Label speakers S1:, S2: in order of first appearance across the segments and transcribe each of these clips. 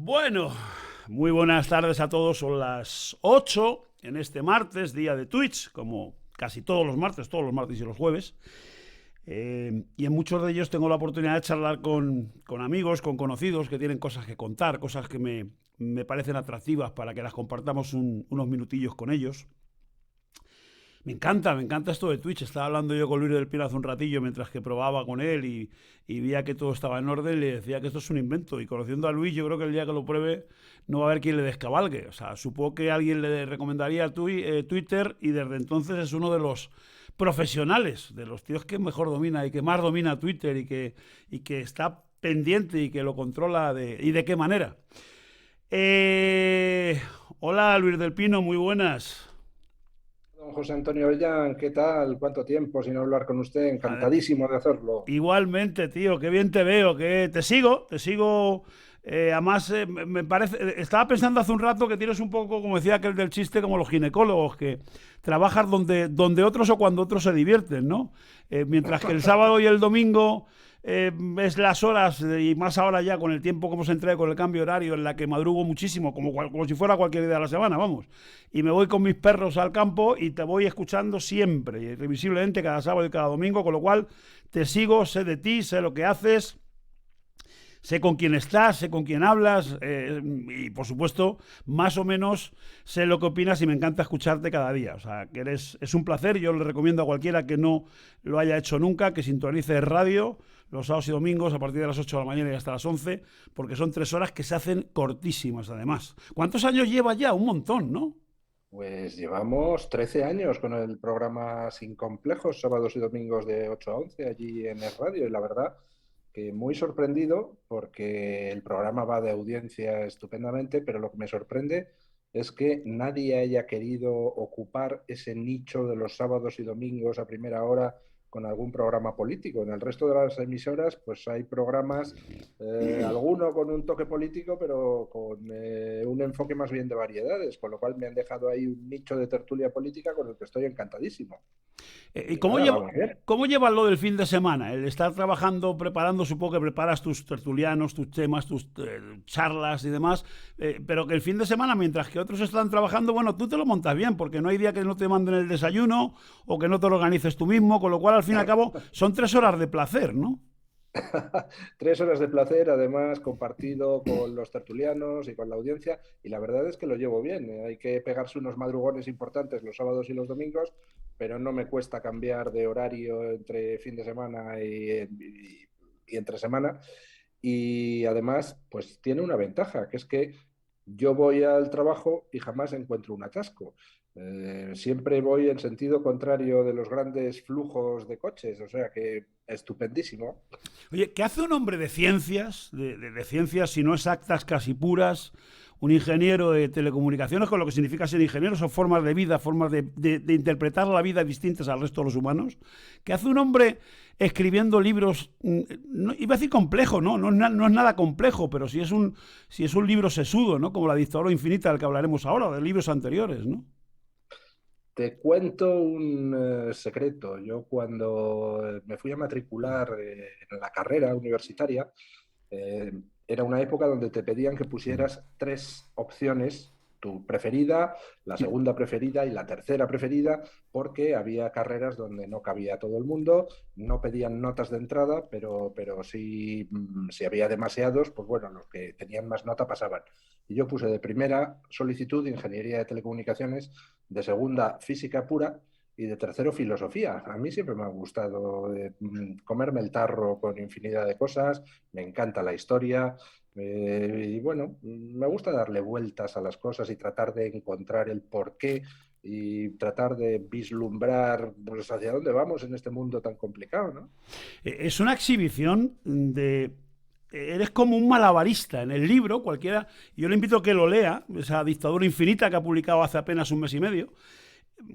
S1: Bueno, muy buenas tardes a todos. Son las 8 en este martes, día de Twitch, como casi todos los martes y los jueves. Y en muchos de ellos tengo la oportunidad de charlar con amigos, con conocidos que tienen cosas que contar, cosas que me parecen atractivas para que las compartamos unos minutillos con ellos. Me encanta esto de Twitch. Estaba hablando yo con Luis del Pino hace un ratillo mientras que probaba con él y veía que todo estaba en orden. Le decía que esto es un invento. Y conociendo a Luis, yo creo que el día que lo pruebe no va a haber quien le descabalgue. O sea, supongo que alguien le recomendaría Twitter y desde entonces es uno de los profesionales, de los tíos que mejor domina y que más domina Twitter y que está pendiente y que lo controla y de qué manera. Hola Luis del Pino, muy buenas.
S2: Don José Antonio Ollán, ¿qué tal? ¿Cuánto tiempo sin hablar con usted? Encantadísimo de hacerlo.
S1: Igualmente, tío, qué bien te veo, que te sigo. Además, me parece, estaba pensando hace un rato que tienes un poco, como decía aquel del chiste, como los ginecólogos, que trabajas donde otros o cuando otros se divierten, ¿no? Mientras que el sábado y el domingo es las horas, y más ahora ya con el tiempo como se entrega con el cambio horario, en la que madrugo muchísimo, como si fuera cualquier día de la semana, vamos. Y me voy con mis perros al campo y te voy escuchando siempre, irrevisiblemente, cada sábado y cada domingo, con lo cual te sigo, sé de ti, sé lo que haces, sé con quién estás, sé con quién hablas y por supuesto más o menos sé lo que opinas y me encanta escucharte cada día. O sea, que es un placer. Yo le recomiendo a cualquiera que no lo haya hecho nunca que sintonice radio los sábados y domingos a partir de las 8 de la mañana y hasta las 11, porque son 3 horas que se hacen cortísimas además. ¿Cuántos años lleva ya? Un montón, ¿no?
S2: Pues llevamos 13 años con el programa Sin Complejos, sábados y domingos de 8 a 11 allí en el radio y la verdad que muy sorprendido porque el programa va de audiencia estupendamente, pero lo que me sorprende es que nadie haya querido ocupar ese nicho de los sábados y domingos a primera hora con algún programa político. En el resto de las emisoras, pues hay programas, alguno con un toque político, pero con un enfoque más bien de variedades, con lo cual me han dejado ahí un nicho de tertulia política con el que estoy encantadísimo.
S1: ¿Y
S2: Y nada, vamos bien.
S1: cómo llevas lo del fin de semana? El estar trabajando, preparando, supongo que preparas tus tertulianos, tus temas, tus charlas y demás, pero que el fin de semana, mientras que otros están trabajando, bueno, tú te lo montas bien, porque no hay día que no te manden el desayuno o que no te lo organices tú mismo, con lo cual, al fin y al cabo, son 3 horas de placer, ¿no?
S2: 3 horas de placer, además compartido con los tertulianos y con la audiencia, y la verdad es que lo llevo bien. Hay que pegarse unos madrugones importantes los sábados y los domingos, pero no me cuesta cambiar de horario entre fin de semana y entre semana. Y además, pues tiene una ventaja, que es que yo voy al trabajo y jamás encuentro un atasco. Siempre voy en sentido contrario de los grandes flujos de coches, o sea que estupendísimo.
S1: Oye, ¿qué hace un hombre de ciencias, de ciencias, si no exactas, casi puras, un ingeniero de telecomunicaciones, con lo que significa ser ingeniero? Son formas de vida, formas de interpretar la vida distintas al resto de los humanos. ¿Qué hace un hombre escribiendo libros? No, iba a decir complejo, ¿no? No es nada complejo, pero si es un libro sesudo, ¿no? Como La dictadura infinita, del que hablaremos ahora, o de libros anteriores, ¿no?
S2: Te cuento un secreto. Yo cuando me fui a matricular en la carrera universitaria, eh, era una época donde te pedían que pusieras tres opciones, tu preferida, la segunda preferida y la tercera preferida, porque había carreras donde no cabía todo el mundo, no pedían notas de entrada, pero sí, si había demasiados, pues bueno, los que tenían más nota pasaban. Y yo puse de primera solicitud Ingeniería de Telecomunicaciones, de segunda Física pura y de tercero filosofía. A mí siempre me ha gustado comerme el tarro con infinidad de cosas, me encanta la historia y bueno, me gusta darle vueltas a las cosas y tratar de encontrar el porqué y tratar de vislumbrar pues, hacia dónde vamos en este mundo tan complicado, ¿no?
S1: Es una exhibición de... Eres como un malabarista en el libro, cualquiera. Yo le invito a que lo lea, esa dictadura infinita que ha publicado hace apenas un mes y medio.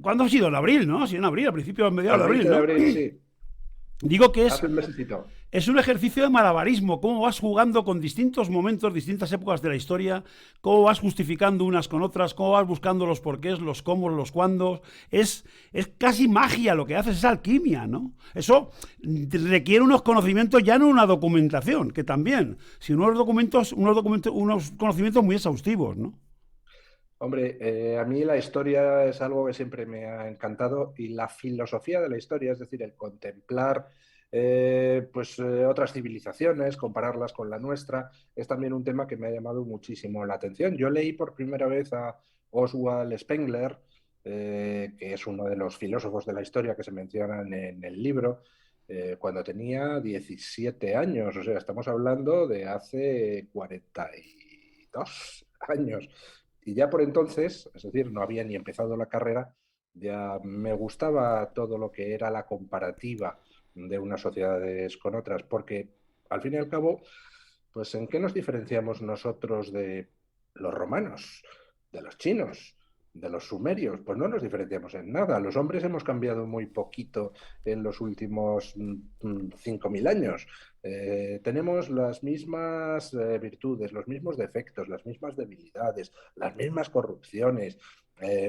S1: ¿Cuándo ha sido? En abril, ¿no? Sí, en abril, a principios, a mediados
S2: Al
S1: de abril,
S2: 20 de
S1: ¿no?
S2: abril, sí.
S1: Digo que
S2: Hace un mesecito.
S1: es un ejercicio de malabarismo, cómo vas jugando con distintos momentos, distintas épocas de la historia, cómo vas justificando unas con otras, cómo vas buscando los porqués, los cómo, los cuándos. Es casi magia lo que haces, es alquimia, ¿no? Eso requiere unos conocimientos, ya no una documentación, que también, sino unos conocimientos muy exhaustivos, ¿no?
S2: Hombre, a mí la historia es algo que siempre me ha encantado y la filosofía de la historia, es decir, el contemplar otras civilizaciones, compararlas con la nuestra, es también un tema que me ha llamado muchísimo la atención. Yo leí por primera vez a Oswald Spengler, que es uno de los filósofos de la historia que se mencionan en el libro, cuando tenía 17 años, o sea, estamos hablando de hace 42 años. Y ya por entonces, es decir, no había ni empezado la carrera, ya me gustaba todo lo que era la comparativa de unas sociedades con otras, porque al fin y al cabo, pues ¿en qué nos diferenciamos nosotros de los romanos, de los chinos, de los sumerios? Pues no nos diferenciamos en nada. Los hombres hemos cambiado muy poquito en los últimos 5.000 años. Tenemos las mismas virtudes, los mismos defectos, las mismas debilidades, las mismas corrupciones.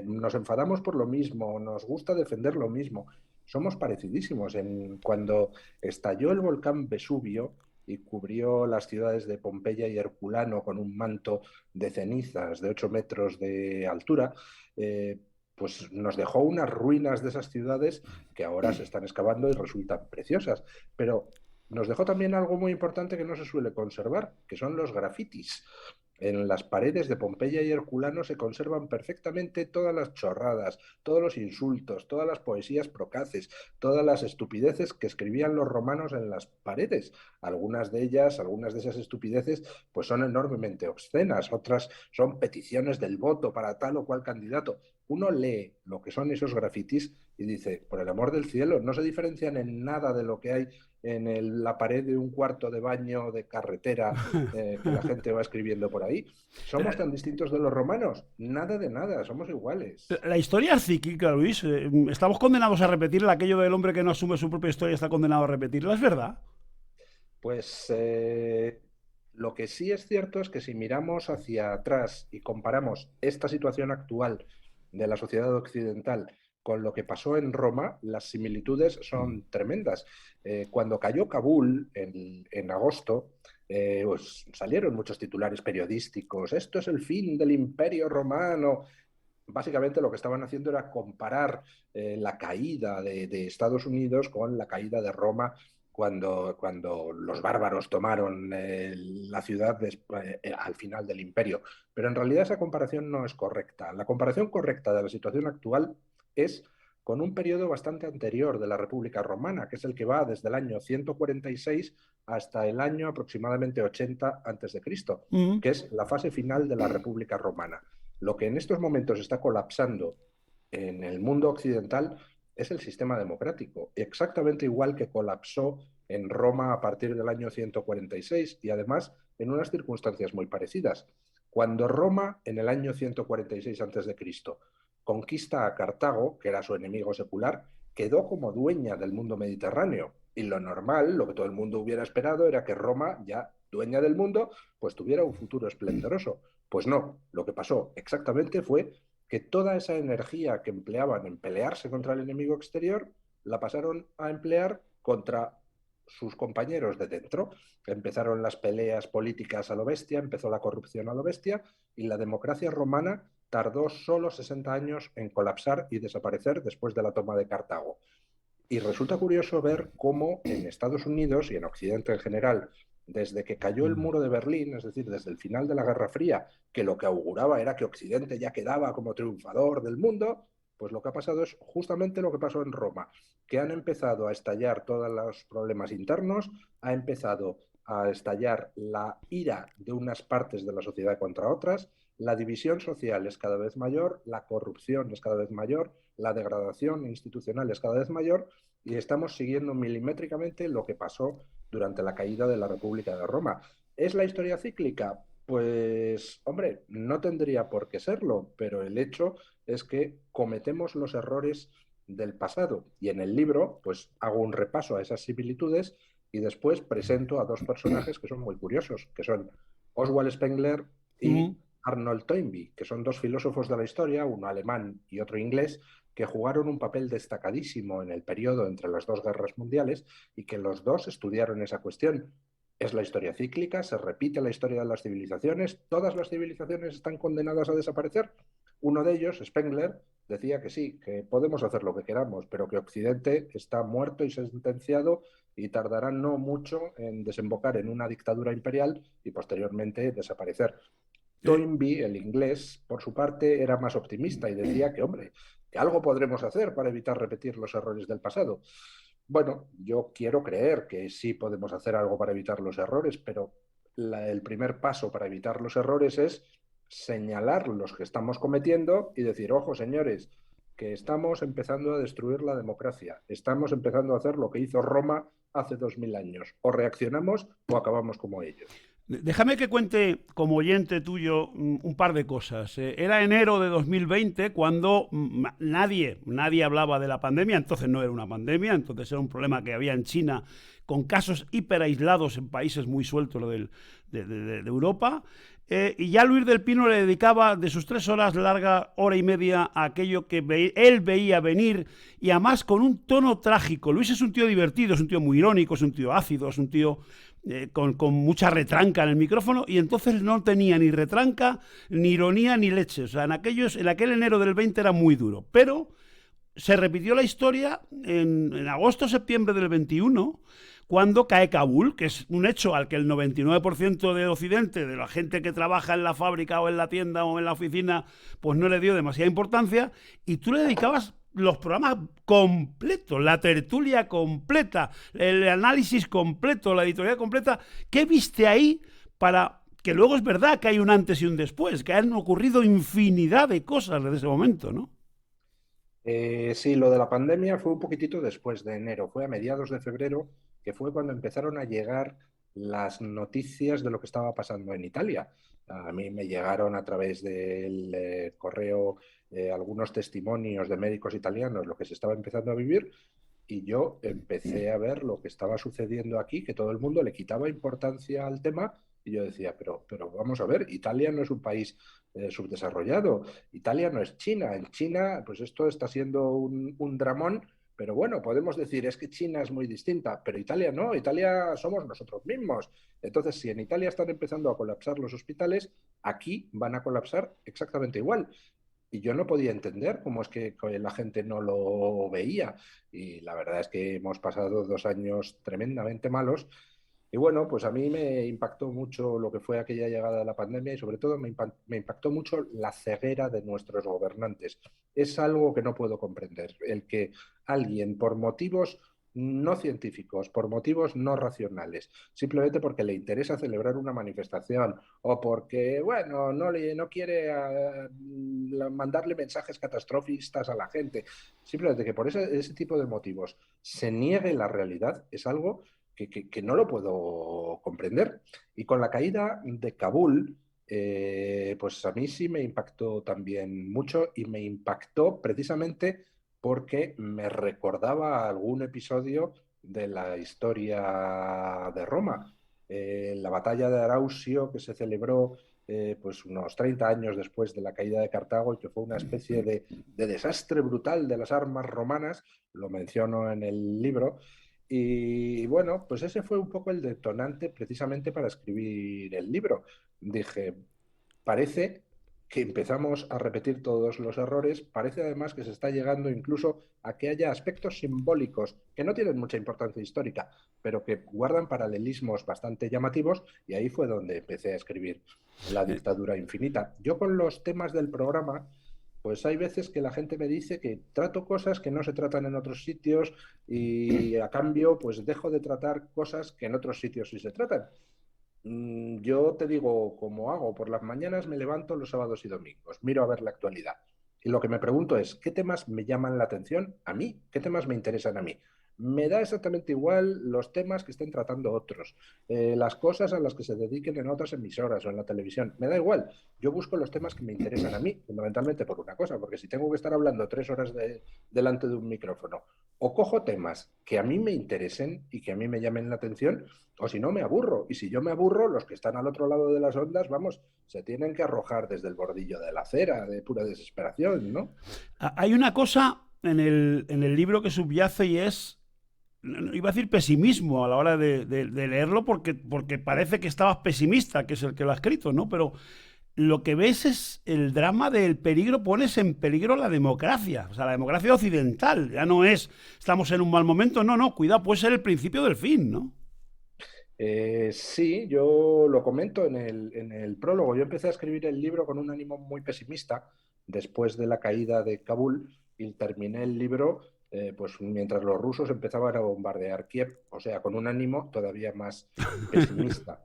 S2: Nos enfadamos por lo mismo, nos gusta defender lo mismo. Somos parecidísimos. Cuando estalló el volcán Vesubio y cubrió las ciudades de Pompeya y Herculano con un manto de cenizas de 8 metros de altura, pues nos dejó unas ruinas de esas ciudades que ahora se están excavando y resultan preciosas. Pero nos dejó también algo muy importante que no se suele conservar, que son los grafitis. En las paredes de Pompeya y Herculano se conservan perfectamente todas las chorradas, todos los insultos, todas las poesías procaces, todas las estupideces que escribían los romanos en las paredes. Algunas de ellas, algunas de esas estupideces, pues son enormemente obscenas, otras son peticiones del voto para tal o cual candidato. Uno lee lo que son esos grafitis y dice, por el amor del cielo, no se diferencian en nada de lo que hay en la pared de un cuarto de baño de carretera que la gente va escribiendo por ahí. ¿Somos tan distintos de los romanos? Nada de nada, somos iguales.
S1: La historia es cíclica, Luis. Estamos condenados a repetirla. Aquello del hombre que no asume su propia historia está condenado a repetirla. Es verdad.
S2: Pues lo que sí es cierto es que si miramos hacia atrás y comparamos esta situación actual de la sociedad occidental con lo que pasó en Roma, las similitudes son tremendas. Cuando cayó Kabul en agosto, pues salieron muchos titulares periodísticos. Esto es el fin del Imperio Romano. Básicamente lo que estaban haciendo era comparar la caída de Estados Unidos con la caída de Roma cuando los bárbaros tomaron la ciudad al final del imperio. Pero en realidad esa comparación no es correcta. La comparación correcta de la situación actual es con un periodo bastante anterior de la República Romana, que es el que va desde el año 146 hasta el año aproximadamente 80 a.C.,
S1: Mm.
S2: que es la fase final de la República Romana. Lo que en estos momentos está colapsando en el mundo occidental es el sistema democrático, exactamente igual que colapsó en Roma a partir del año 146 y además en unas circunstancias muy parecidas. Cuando Roma, en el año 146 a.C., conquista a Cartago, que era su enemigo secular, quedó como dueña del mundo mediterráneo. Y lo normal, lo que todo el mundo hubiera esperado, era que Roma, ya dueña del mundo, pues tuviera un futuro esplendoroso. Pues no, lo que pasó exactamente fue que toda esa energía que empleaban en pelearse contra el enemigo exterior la pasaron a emplear contra sus compañeros de dentro. Empezaron las peleas políticas a lo bestia, empezó la corrupción a lo bestia y la democracia romana tardó solo 60 años en colapsar y desaparecer después de la toma de Cartago. Y resulta curioso ver cómo en Estados Unidos y en Occidente en general, desde que cayó el muro de Berlín, es decir, desde el final de la Guerra Fría, que lo que auguraba era que Occidente ya quedaba como triunfador del mundo, pues lo que ha pasado es justamente lo que pasó en Roma, que han empezado a estallar todos los problemas internos, ha empezado a estallar la ira de unas partes de la sociedad contra otras, la división social es cada vez mayor, la corrupción es cada vez mayor, la degradación institucional es cada vez mayor y estamos siguiendo milimétricamente lo que pasó durante la caída de la República de Roma. ¿Es la historia cíclica? Pues, hombre, no tendría por qué serlo, pero el hecho es que cometemos los errores del pasado. Y en el libro, pues hago un repaso a esas similitudes y después presento a dos personajes que son muy curiosos, que son Oswald Spengler y
S1: Mm.
S2: Arnold Toynbee, que son dos filósofos de la historia, uno alemán y otro inglés, que jugaron un papel destacadísimo en el periodo entre las dos guerras mundiales y que los dos estudiaron esa cuestión. Es la historia cíclica, se repite la historia de las civilizaciones, todas las civilizaciones están condenadas a desaparecer. Uno de ellos, Spengler, decía que sí, que podemos hacer lo que queramos, pero que Occidente está muerto y sentenciado y tardará no mucho en desembocar en una dictadura imperial y posteriormente desaparecer.
S1: Eh,
S2: Toynbee, el inglés, por su parte, era más optimista y decía que, hombre, que algo podremos hacer para evitar repetir los errores del pasado. Bueno, yo quiero creer que sí podemos hacer algo para evitar los errores, pero el primer paso para evitar los errores es señalar los que estamos cometiendo y decir, ojo, señores, que estamos empezando a destruir la democracia, estamos empezando a hacer lo que hizo Roma hace 2000 años. O reaccionamos o acabamos como ellos.
S1: Déjame que cuente como oyente tuyo un par de cosas. Era enero de 2020 cuando nadie hablaba de la pandemia, entonces no era una pandemia, entonces era un problema que había en China con casos hiperaislados en países muy sueltos de Europa. Y ya Luis del Pino le dedicaba de sus 3 horas larga, hora y media, a aquello que él veía venir y además con un tono trágico. Luis es un tío divertido, es un tío muy irónico, es un tío ácido, es un tío con mucha retranca en el micrófono y entonces no tenía ni retranca, ni ironía, ni leche. O sea, en aquel enero del 20 era muy duro. Pero se repitió la historia en agosto-septiembre del 21, cuando cae Kabul, que es un hecho al que el 99% de Occidente, de la gente que trabaja en la fábrica o en la tienda o en la oficina, pues no le dio demasiada importancia, y tú le dedicabas los programas completos, la tertulia completa, el análisis completo, la editorial completa. ¿Qué viste ahí para que luego es verdad que hay un antes y un después, que han ocurrido infinidad de cosas desde ese momento, ¿no?
S2: Sí, lo de la pandemia fue un poquitito después de enero, fue a mediados de febrero, que fue cuando empezaron a llegar las noticias de lo que estaba pasando en Italia. A mí me llegaron a través del correo algunos testimonios de médicos italianos, lo que se estaba empezando a vivir, y yo empecé a ver lo que estaba sucediendo aquí, que todo el mundo le quitaba importancia al tema, y yo decía, pero vamos a ver, Italia no es un país subdesarrollado, Italia no es China, en China pues esto está siendo un dramón, pero bueno, podemos decir, es que China es muy distinta, pero Italia no, Italia somos nosotros mismos. Entonces, si en Italia están empezando a colapsar los hospitales, aquí van a colapsar exactamente igual. Y yo no podía entender cómo es que la gente no lo veía. Y la verdad es que hemos pasado 2 años tremendamente malos. Y bueno, pues a mí me impactó mucho lo que fue aquella llegada de la pandemia y sobre todo me impactó mucho la ceguera de nuestros gobernantes. Es algo que no puedo comprender. El que alguien, por motivos no científicos, por motivos no racionales, simplemente porque le interesa celebrar una manifestación o porque, bueno, no quiere mandarle mensajes catastrofistas a la gente, simplemente que por ese tipo de motivos se niegue la realidad, es algo que no lo puedo comprender. Y con la caída de Kabul, pues a mí sí me impactó también mucho y me impactó precisamente porque me recordaba algún episodio de la historia de Roma. La batalla de Arausio, que se celebró pues unos 30 años después de la caída de Cartago y que fue una especie de desastre brutal de las armas romanas, lo menciono en el libro. Y bueno, pues ese fue un poco el detonante precisamente para escribir el libro. Dije, parece que empezamos a repetir todos los errores, parece además que se está llegando incluso a que haya aspectos simbólicos que no tienen mucha importancia histórica, pero que guardan paralelismos bastante llamativos y ahí fue donde empecé a escribir La
S1: Eh,
S2: dictadura infinita. Yo con los temas del programa, pues hay veces que la gente me dice que trato cosas que no se tratan en otros sitios y a cambio pues dejo de tratar cosas que en otros sitios sí se tratan. Yo te digo, como hago, por las mañanas me levanto los sábados y domingos, miro a ver la actualidad. Y lo que me pregunto es, ¿qué temas me llaman la atención a mí? ¿Qué temas me interesan a mí? Me da exactamente igual los temas que estén tratando otros, las cosas a las que se dediquen en otras emisoras o en la televisión. Me da igual. Yo busco los temas que me interesan a mí, fundamentalmente por una cosa, porque si tengo que estar hablando 3 horas delante de un micrófono, o cojo temas que a mí me interesen y que a mí me llamen la atención, o si no me aburro. Y si yo me aburro, los que están al otro lado de las ondas, vamos, se tienen que arrojar desde el bordillo de la acera, de pura desesperación, ¿no?
S1: Hay una cosa en el libro que subyace y es, iba a decir pesimismo a la hora de leerlo porque parece que estabas pesimista, que es el que lo ha escrito, ¿no? Pero lo que ves es el drama del peligro, pones en peligro la democracia, o sea, la democracia occidental, ya no es, estamos en un mal momento, no, no, cuidado, puede ser el principio del fin, ¿no?
S2: Sí, yo lo comento en el prólogo. Yo empecé a escribir el libro con un ánimo muy pesimista después de la caída de Kabul y terminé el libro pues mientras los rusos empezaban a bombardear Kiev, o sea, con un ánimo todavía más pesimista.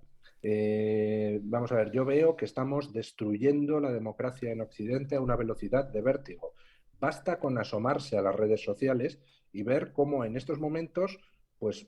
S2: Vamos a ver, yo veo que estamos destruyendo la democracia en Occidente a una velocidad de vértigo. Basta con asomarse a las redes sociales y ver cómo en estos momentos, pues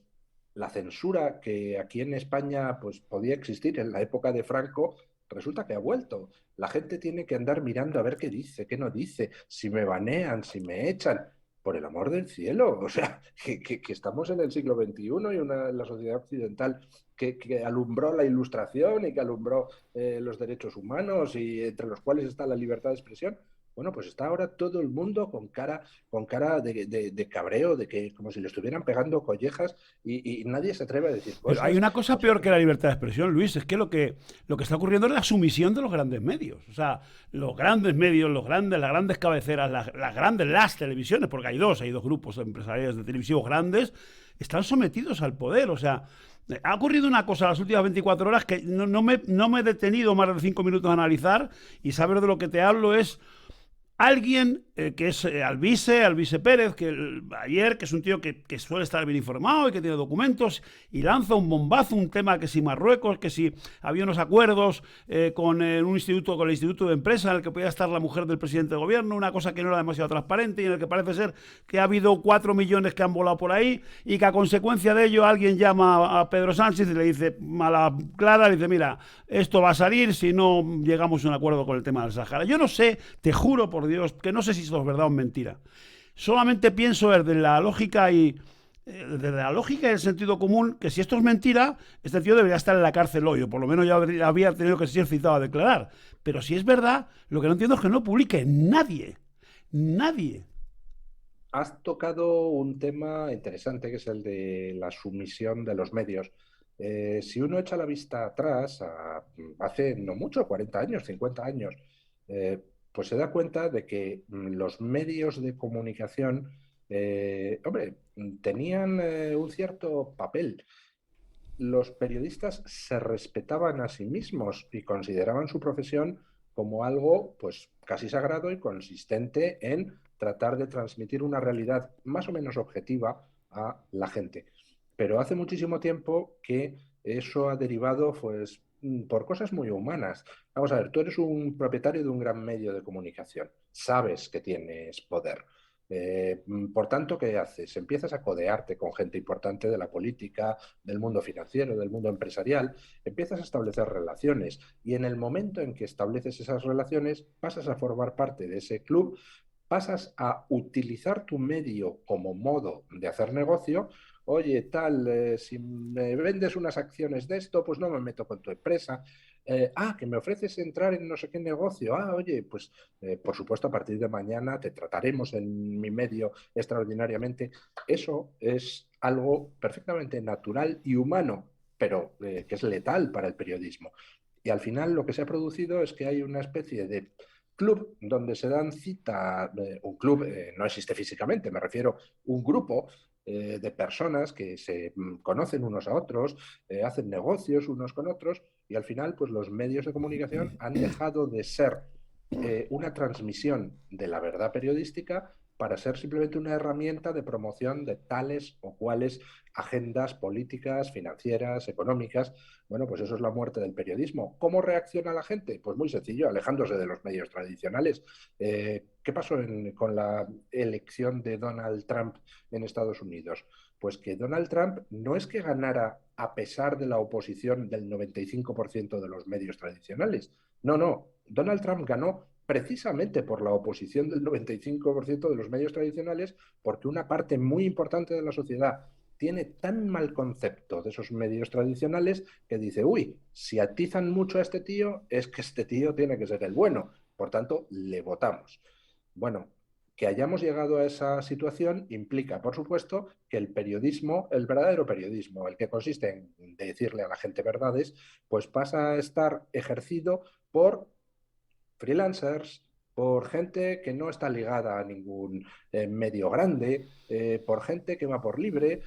S2: la censura que aquí en España pues, podía existir en la época de Franco, resulta que ha vuelto. La gente tiene que andar mirando a ver qué dice, qué no dice, si me banean, si me echan. Por el amor del cielo, o sea, que estamos en el siglo XXI y la sociedad occidental que alumbró la ilustración y que alumbró los derechos humanos y entre los cuales está la libertad de expresión. Bueno, pues está ahora todo el mundo con cara de cabreo, de que como si le estuvieran pegando collejas y nadie se atreve a decir
S1: Pero hay
S2: cosas.
S1: una cosa
S2: O sea,
S1: peor que la libertad de expresión, Luis, es que lo que está ocurriendo es la sumisión de los grandes medios. O sea, los grandes medios, las grandes cabeceras, las televisiones, porque hay dos grupos empresariales de televisivos grandes, están sometidos al poder. O sea, ha ocurrido una cosa en las últimas 24 horas que no me he detenido más de 5 minutos a analizar y saber de lo que te hablo es alguien que es Alvise Pérez, ayer, que es un tío que suele estar bien informado y que tiene documentos, y lanza un bombazo, un tema que si Marruecos, que si había unos acuerdos con un instituto, con el Instituto de Empresa, en el que podía estar la mujer del presidente de gobierno, una cosa que no era demasiado transparente y en el que parece ser que ha habido 4 millones que han volado por ahí y que a consecuencia de ello alguien llama a Pedro Sánchez y le dice a la Clara, le dice, mira, esto va a salir si no llegamos a un acuerdo con el tema del Sahara. Yo no sé, te juro por Dios, que no sé si esto es verdad o mentira. Solamente pienso desde la lógica y el sentido común que si esto es mentira, este tío debería estar en la cárcel hoy, o por lo menos ya había tenido que ser citado a declarar. Pero si es verdad, lo que no entiendo es que no publique nadie. Nadie.
S2: has tocado un tema interesante que es el de la sumisión de los medios. Si uno echa la vista atrás, hace no mucho, 40 años, 50 años, pues se da cuenta de que los medios de comunicación, hombre, tenían un cierto papel. Los periodistas se respetaban a sí mismos y consideraban su profesión como algo pues casi sagrado y consistente en tratar de transmitir una realidad más o menos objetiva a la gente. Pero hace muchísimo tiempo que eso ha derivado pues por cosas muy humanas. Vamos a ver, tú eres un propietario de un gran medio de comunicación, sabes que tienes poder. Por tanto, ¿qué haces? Empiezas a codearte con gente importante de la política, del mundo financiero, del mundo empresarial, empiezas a establecer relaciones y en el momento en que estableces esas relaciones pasas a formar parte de ese club, pasas a utilizar tu medio como modo de hacer negocio. Oye, tal, si me vendes unas acciones de esto, pues no me meto con tu empresa. Que me ofreces entrar en no sé qué negocio. Oye, pues por supuesto a partir de mañana te trataremos en mi medio extraordinariamente. Eso es algo perfectamente natural y humano, pero que es letal para el periodismo. Y al final lo que se ha producido es que hay una especie de club donde se dan cita, un club no existe físicamente, me refiero a un grupo de personas que se conocen unos a otros, hacen negocios unos con otros y al final pues los medios de comunicación han dejado de ser una transmisión de la verdad periodística para ser simplemente una herramienta de promoción de tales o cuales agendas políticas, financieras, económicas. Bueno, pues eso es la muerte del periodismo. ¿Cómo reacciona la gente? Pues muy sencillo, alejándose de los medios tradicionales. ¿Qué pasó con la elección de Donald Trump en Estados Unidos? Pues que Donald Trump no es que ganara a pesar de la oposición del 95% de los medios tradicionales. No, no. Donald Trump ganó precisamente por la oposición del 95% de los medios tradicionales, porque una parte muy importante de la sociedad tiene tan mal concepto de esos medios tradicionales que dice, uy, si atizan mucho a este tío, es que este tío tiene que ser el bueno, por tanto, le votamos. Bueno, que hayamos llegado a esa situación implica, por supuesto, que el periodismo, el verdadero periodismo, el que consiste en decirle a la gente verdades, pues pasa a estar ejercido por freelancers, por gente que no está ligada a ningún medio grande, por gente que va por libre.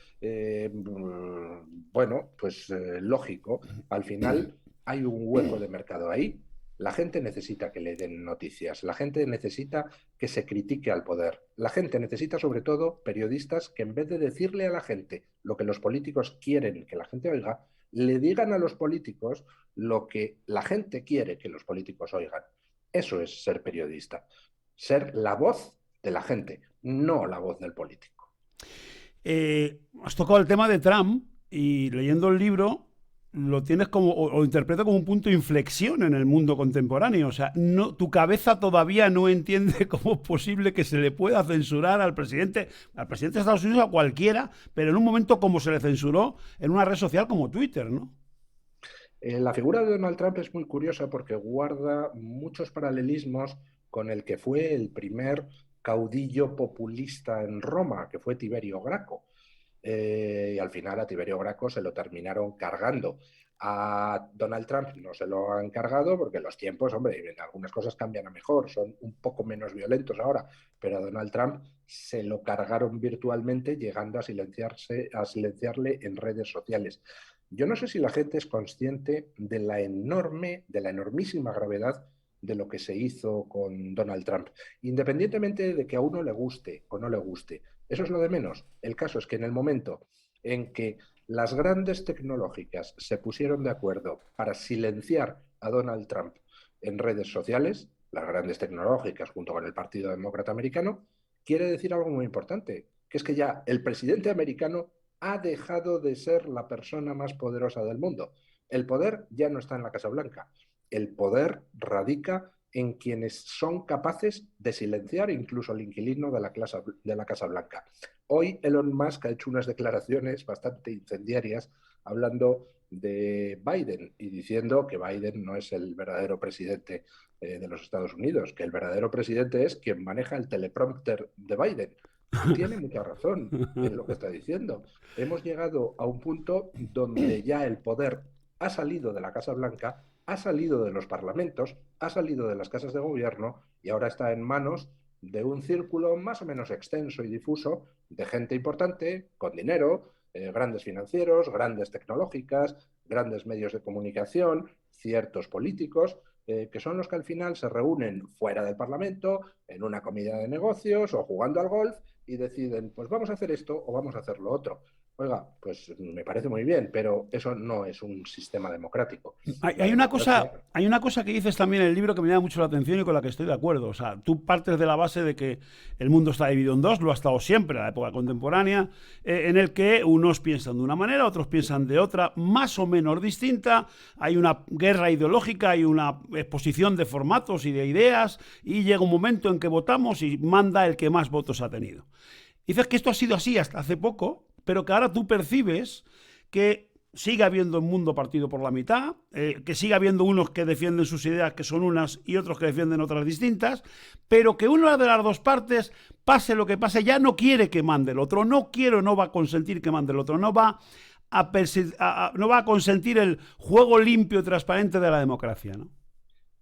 S2: Bueno, pues lógico, al final hay un hueco de mercado ahí. La gente necesita que le den noticias, la gente necesita que se critique al poder, la gente necesita sobre todo periodistas que en vez de decirle a la gente lo que los políticos quieren que la gente oiga, le digan a los políticos lo que la gente quiere que los políticos oigan. Eso es ser periodista, ser la voz de la gente, no la voz del político.
S1: Has tocado el tema de Trump y leyendo el libro lo tienes como, o interpreta como un punto de inflexión en el mundo contemporáneo. O sea, no, tu cabeza todavía no entiende cómo es posible que se le pueda censurar al presidente de Estados Unidos, a cualquiera, pero en un momento como se le censuró en una red social como Twitter, ¿no?
S2: La figura de Donald Trump es muy curiosa porque guarda muchos paralelismos con el que fue el primer caudillo populista en Roma, que fue Tiberio Graco. Y al final a Tiberio Graco se lo terminaron cargando. A Donald Trump no se lo han cargado porque los tiempos, hombre, en algunas cosas cambian a mejor, son un poco menos violentos ahora, pero a Donald Trump se lo cargaron virtualmente, llegando a silenciarle en redes sociales. Yo no sé si la gente es consciente de de la enormísima gravedad de lo que se hizo con Donald Trump, independientemente de que a uno le guste o no le guste. Eso es lo de menos. El caso es que en el momento en que las grandes tecnológicas se pusieron de acuerdo para silenciar a Donald Trump en redes sociales, las grandes tecnológicas junto con el Partido Demócrata Americano, quiere decir algo muy importante, que es que ya el presidente americano ha dejado de ser la persona más poderosa del mundo. El poder ya no está en la Casa Blanca. El poder radica en quienes son capaces de silenciar incluso al inquilino de la Casa Blanca. Hoy Elon Musk ha hecho unas declaraciones bastante incendiarias hablando de Biden y diciendo que Biden no es el verdadero presidente de los Estados Unidos, que el verdadero presidente es quien maneja el teleprompter de Biden. Y tiene mucha razón en lo que está diciendo. Hemos llegado a un punto donde ya el poder ha salido de la Casa Blanca, ha salido de los parlamentos, ha salido de las casas de gobierno y ahora está en manos de un círculo más o menos extenso y difuso de gente importante, con dinero, grandes financieros, grandes tecnológicas, grandes medios de comunicación, ciertos políticos, que son los que al final se reúnen fuera del Parlamento, en una comida de negocios o jugando al golf y deciden, pues vamos a hacer esto o vamos a hacer lo otro. Oiga, pues me parece muy bien, pero eso no es un sistema democrático.
S1: Hay,
S2: La
S1: hay una cosa,
S2: democracia.
S1: hay una cosa que dices también en el libro que me llama mucho la atención y con la que estoy de acuerdo. O sea, tú partes de la base de que el mundo está dividido en dos, lo ha estado siempre, en la época contemporánea, en el que unos piensan de una manera, otros piensan de otra, más o menos distinta. Hay una guerra ideológica, hay una exposición de formatos y de ideas, y llega un momento en que votamos y manda el que más votos ha tenido. Dices que esto ha sido así hasta hace poco, pero que ahora tú percibes que sigue habiendo un mundo partido por la mitad, que sigue habiendo unos que defienden sus ideas que son unas y otros que defienden otras distintas, pero que una de las dos partes, pase lo que pase, ya no quiere que mande el otro, no va a consentir que mande el otro, no va a consentir el juego limpio y transparente de la democracia, ¿no?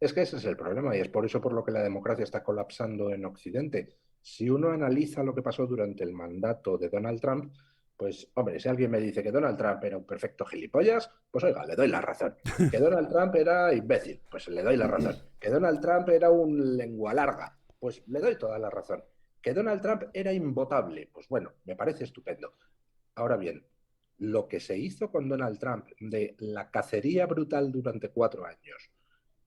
S2: Es que ese es el problema y es por eso por lo que la democracia está colapsando en Occidente. Si uno analiza lo que pasó durante el mandato de Donald Trump, pues, hombre, si alguien me dice que Donald Trump era un perfecto gilipollas, pues oiga, le doy la razón. Que Donald Trump era imbécil, pues le doy la razón. Que Donald Trump era un lengua larga, pues le doy toda la razón. ¿Que Donald Trump era invotable? Pues bueno, me parece estupendo. Ahora bien, lo que se hizo con Donald Trump de la cacería brutal durante 4 años,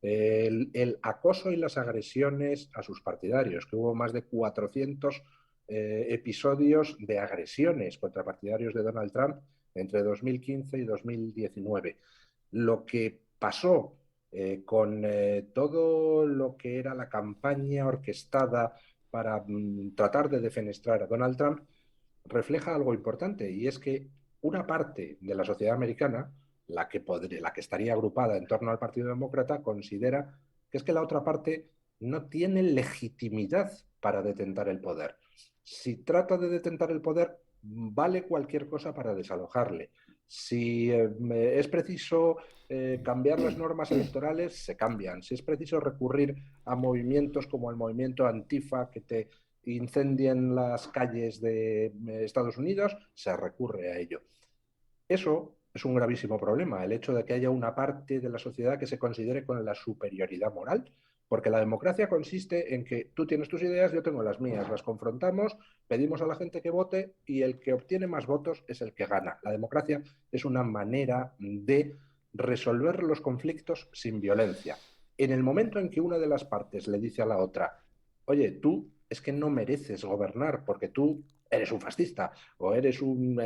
S2: el acoso y las agresiones a sus partidarios, que hubo más de 400 episodios de agresiones contra partidarios de Donald Trump entre 2015 y 2019. Lo que pasó con todo lo que era la campaña orquestada para tratar de defenestrar a Donald Trump refleja algo importante, y es que una parte de la sociedad americana, la que estaría agrupada en torno al Partido Demócrata, considera que es que la otra parte no tiene legitimidad para detentar el poder. Si trata de detentar el poder, vale cualquier cosa para desalojarle. Si es preciso cambiar las normas electorales, se cambian. Si es preciso recurrir a movimientos como el movimiento Antifa, que te incendien las calles de Estados Unidos, se recurre a ello. Eso es un gravísimo problema, el hecho de que haya una parte de la sociedad que se considere con la superioridad moral, porque la democracia consiste en que tú tienes tus ideas, yo tengo las mías, las confrontamos, pedimos a la gente que vote y el que obtiene más votos es el que gana. La democracia es una manera de resolver los conflictos sin violencia. En el momento en que una de las partes le dice a la otra, oye, tú es que no mereces gobernar porque tú eres un fascista o eres un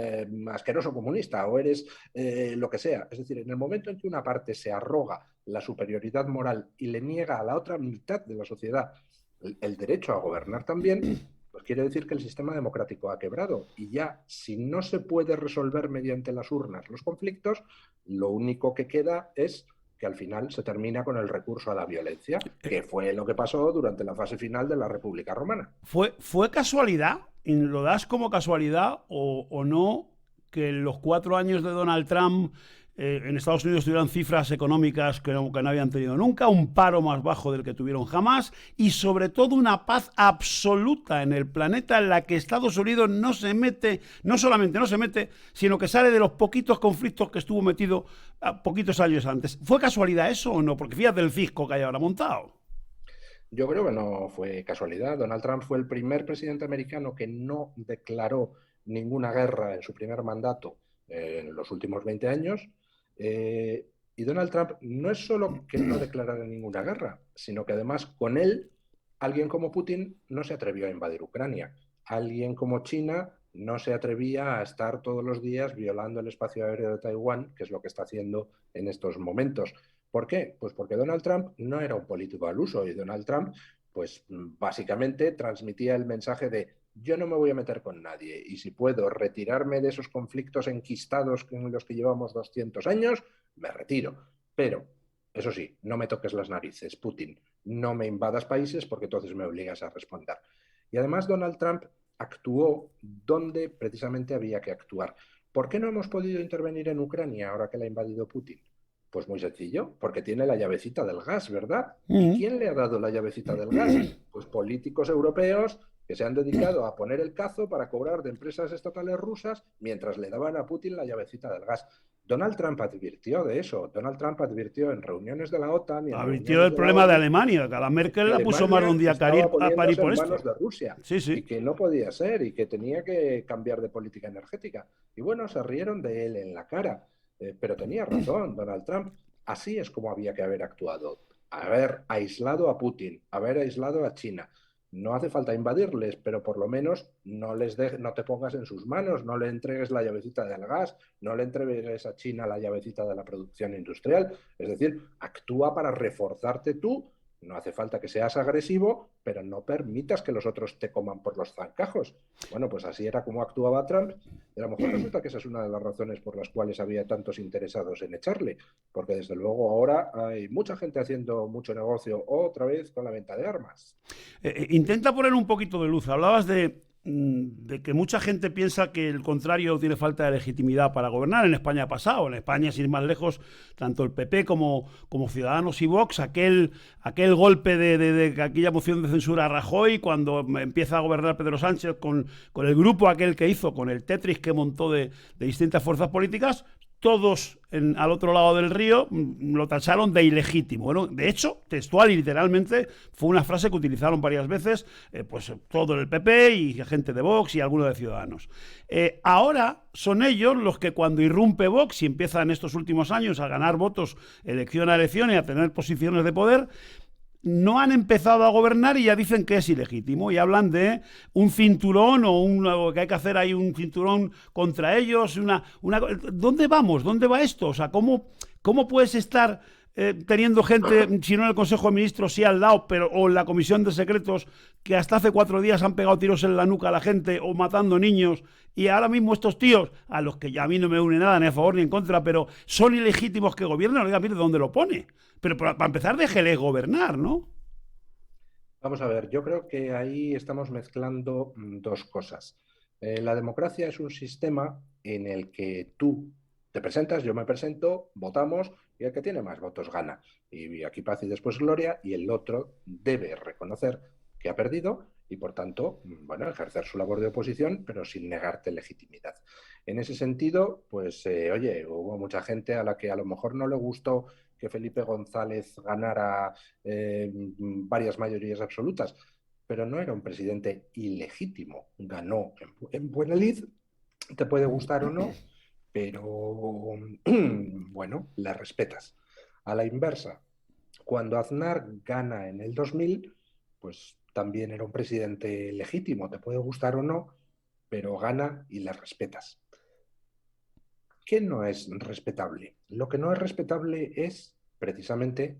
S2: asqueroso comunista o eres lo que sea. Es decir, en el momento en que una parte se arroga la superioridad moral y le niega a la otra mitad de la sociedad el derecho a gobernar también, pues quiere decir que el sistema democrático ha quebrado. Y ya, si no se puede resolver mediante las urnas los conflictos, lo único que queda es que al final se termina con el recurso a la violencia, que fue lo que pasó durante la fase final de la República Romana.
S1: ¿Fue casualidad? ¿Lo das como casualidad o no que en los 4 años de Donald Trump en Estados Unidos tuvieran cifras económicas que no habían tenido nunca, un paro más bajo del que tuvieron jamás y sobre todo una paz absoluta en el planeta en la que Estados Unidos no se mete, no solamente no se mete, sino que sale de los poquitos conflictos que estuvo metido poquitos años antes? ¿Fue casualidad eso o no? Porque fíjate el cisco que hay ahora montado.
S2: Yo creo que no fue casualidad. Donald Trump fue el primer presidente americano que no declaró ninguna guerra en su primer mandato en los últimos 20 años. Y Donald Trump no es solo que no declarara ninguna guerra, sino que además con él, alguien como Putin no se atrevió a invadir Ucrania. Alguien como China no se atrevía a estar todos los días violando el espacio aéreo de Taiwán, que es lo que está haciendo en estos momentos. ¿Por qué? Pues porque Donald Trump no era un político al uso y Donald Trump, pues básicamente transmitía el mensaje de yo no me voy a meter con nadie y si puedo retirarme de esos conflictos enquistados en los que llevamos 200 años, me retiro. Pero, eso sí, no me toques las narices, Putin. No me invadas países porque entonces me obligas a responder. Y además Donald Trump actuó donde precisamente había que actuar. ¿Por qué no hemos podido intervenir en Ucrania ahora que la ha invadido Putin? Pues muy sencillo, porque tiene la llavecita del gas, ¿verdad? ¿Y quién le ha dado la llavecita del gas? Pues políticos europeos que se han dedicado a poner el cazo para cobrar de empresas estatales rusas mientras le daban a Putin la llavecita del gas. Donald Trump advirtió de eso. Donald Trump advirtió en reuniones de la OTAN y en
S1: Advirtió
S2: reuniones
S1: del
S2: de la
S1: problema de
S2: ONU
S1: Alemania, que a la Merkel
S2: que
S1: la puso más de un
S2: Alemania
S1: día
S2: estaba
S1: a parir
S2: poniéndose
S1: por
S2: en
S1: esto.
S2: manos de Rusia
S1: Sí,
S2: y
S1: sí.
S2: que no podía ser y que tenía que cambiar de política energética. Y bueno, se rieron de él en la cara. Pero tenía razón Donald Trump. Así es como había que haber actuado. Haber aislado a Putin, haber aislado a China. No hace falta invadirles, pero por lo menos no te pongas en sus manos, no le entregues la llavecita del gas, no le entregues a China la llavecita de la producción industrial. Es decir, actúa para reforzarte tú. No hace falta que seas agresivo, pero no permitas que los otros te coman por los zancajos. Bueno, pues así era como actuaba Trump. Y a lo mejor resulta que esa es una de las razones por las cuales había tantos interesados en echarle, porque desde luego ahora hay mucha gente haciendo mucho negocio otra vez con la venta de armas.
S1: Intenta poner un poquito de luz. Hablabas de que mucha gente piensa que el contrario tiene falta de legitimidad para gobernar. En España ha pasado. En España, sin ir más lejos, tanto el PP como Ciudadanos y Vox, aquel golpe de aquella moción de censura a Rajoy, cuando empieza a gobernar Pedro Sánchez con el grupo aquel que hizo, con el Tetris que montó de distintas fuerzas políticas, todos al otro lado del río lo tacharon de ilegítimo. Bueno, de hecho, textual y literalmente fue una frase que utilizaron varias veces, pues todo el PP y gente de Vox y algunos de Ciudadanos. Ahora son ellos los que, cuando irrumpe Vox y empiezan estos últimos años a ganar votos elección a elección y a tener posiciones de poder, no han empezado a gobernar y ya dicen que es ilegítimo y hablan de un cinturón o que hay que hacer ahí un cinturón contra ellos. ¿Dónde vamos? ¿Dónde va esto? O sea, ¿cómo puedes estar teniendo gente, si no en el Consejo de Ministros, sí al lado, pero o en la Comisión de Secretos, que hasta hace 4 días han pegado tiros en la nuca a la gente o matando niños, y ahora mismo estos tíos, a los que ya a mí no me une nada, ni a favor ni en contra, pero son ilegítimos que gobiernen? Oiga, mire dónde lo pone. Pero para empezar, déjele gobernar, ¿no?
S2: Vamos a ver, yo creo que ahí estamos mezclando dos cosas. La democracia es un sistema en el que tú te presentas, yo me presento, votamos y el que tiene más votos gana. Y aquí paz y después gloria, y el otro debe reconocer que ha perdido y, por tanto, bueno, ejercer su labor de oposición, pero sin negarte legitimidad. En ese sentido, pues, oye, hubo mucha gente a la que a lo mejor no le gustó que Felipe González ganara varias mayorías absolutas, pero no era un presidente ilegítimo. Ganó en buena lid, te puede gustar o no, pero bueno, la respetas. A la inversa, cuando Aznar gana en el 2000, pues también era un presidente legítimo, te puede gustar o no, pero gana y le respetas. ¿Qué no es respetable? Lo que no es respetable es precisamente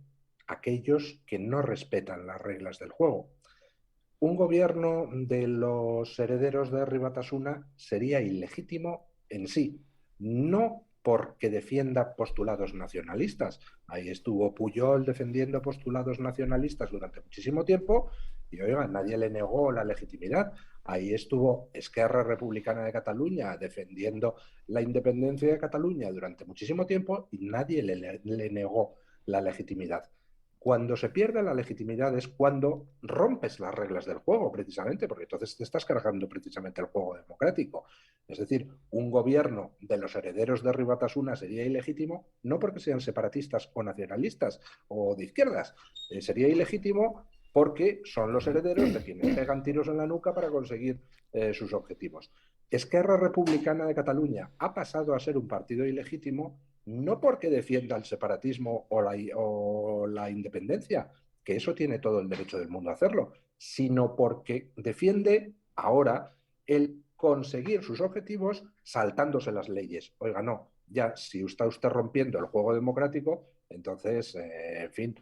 S2: aquellos que no respetan las reglas del juego. Un gobierno de los herederos de Herri Batasuna sería ilegítimo en sí, no porque defienda postulados nacionalistas. Ahí estuvo Pujol defendiendo postulados nacionalistas durante muchísimo tiempo y, oiga, nadie le negó la legitimidad. Ahí estuvo Esquerra Republicana de Cataluña defendiendo la independencia de Cataluña durante muchísimo tiempo y nadie le negó la legitimidad. Cuando se pierde la legitimidad es cuando rompes las reglas del juego, precisamente, porque entonces te estás cargando precisamente el juego democrático. Es decir, un gobierno de los herederos de Herri Batasuna sería ilegítimo no porque sean separatistas o nacionalistas o de izquierdas, sería ilegítimo porque son los herederos de quienes pegan tiros en la nuca para conseguir sus objetivos. Esquerra Republicana de Cataluña ha pasado a ser un partido ilegítimo no porque defienda el separatismo o la independencia, que eso tiene todo el derecho del mundo a hacerlo, sino porque defiende ahora el conseguir sus objetivos saltándose las leyes. Oiga, no, ya si está usted rompiendo el juego democrático, entonces, en fin,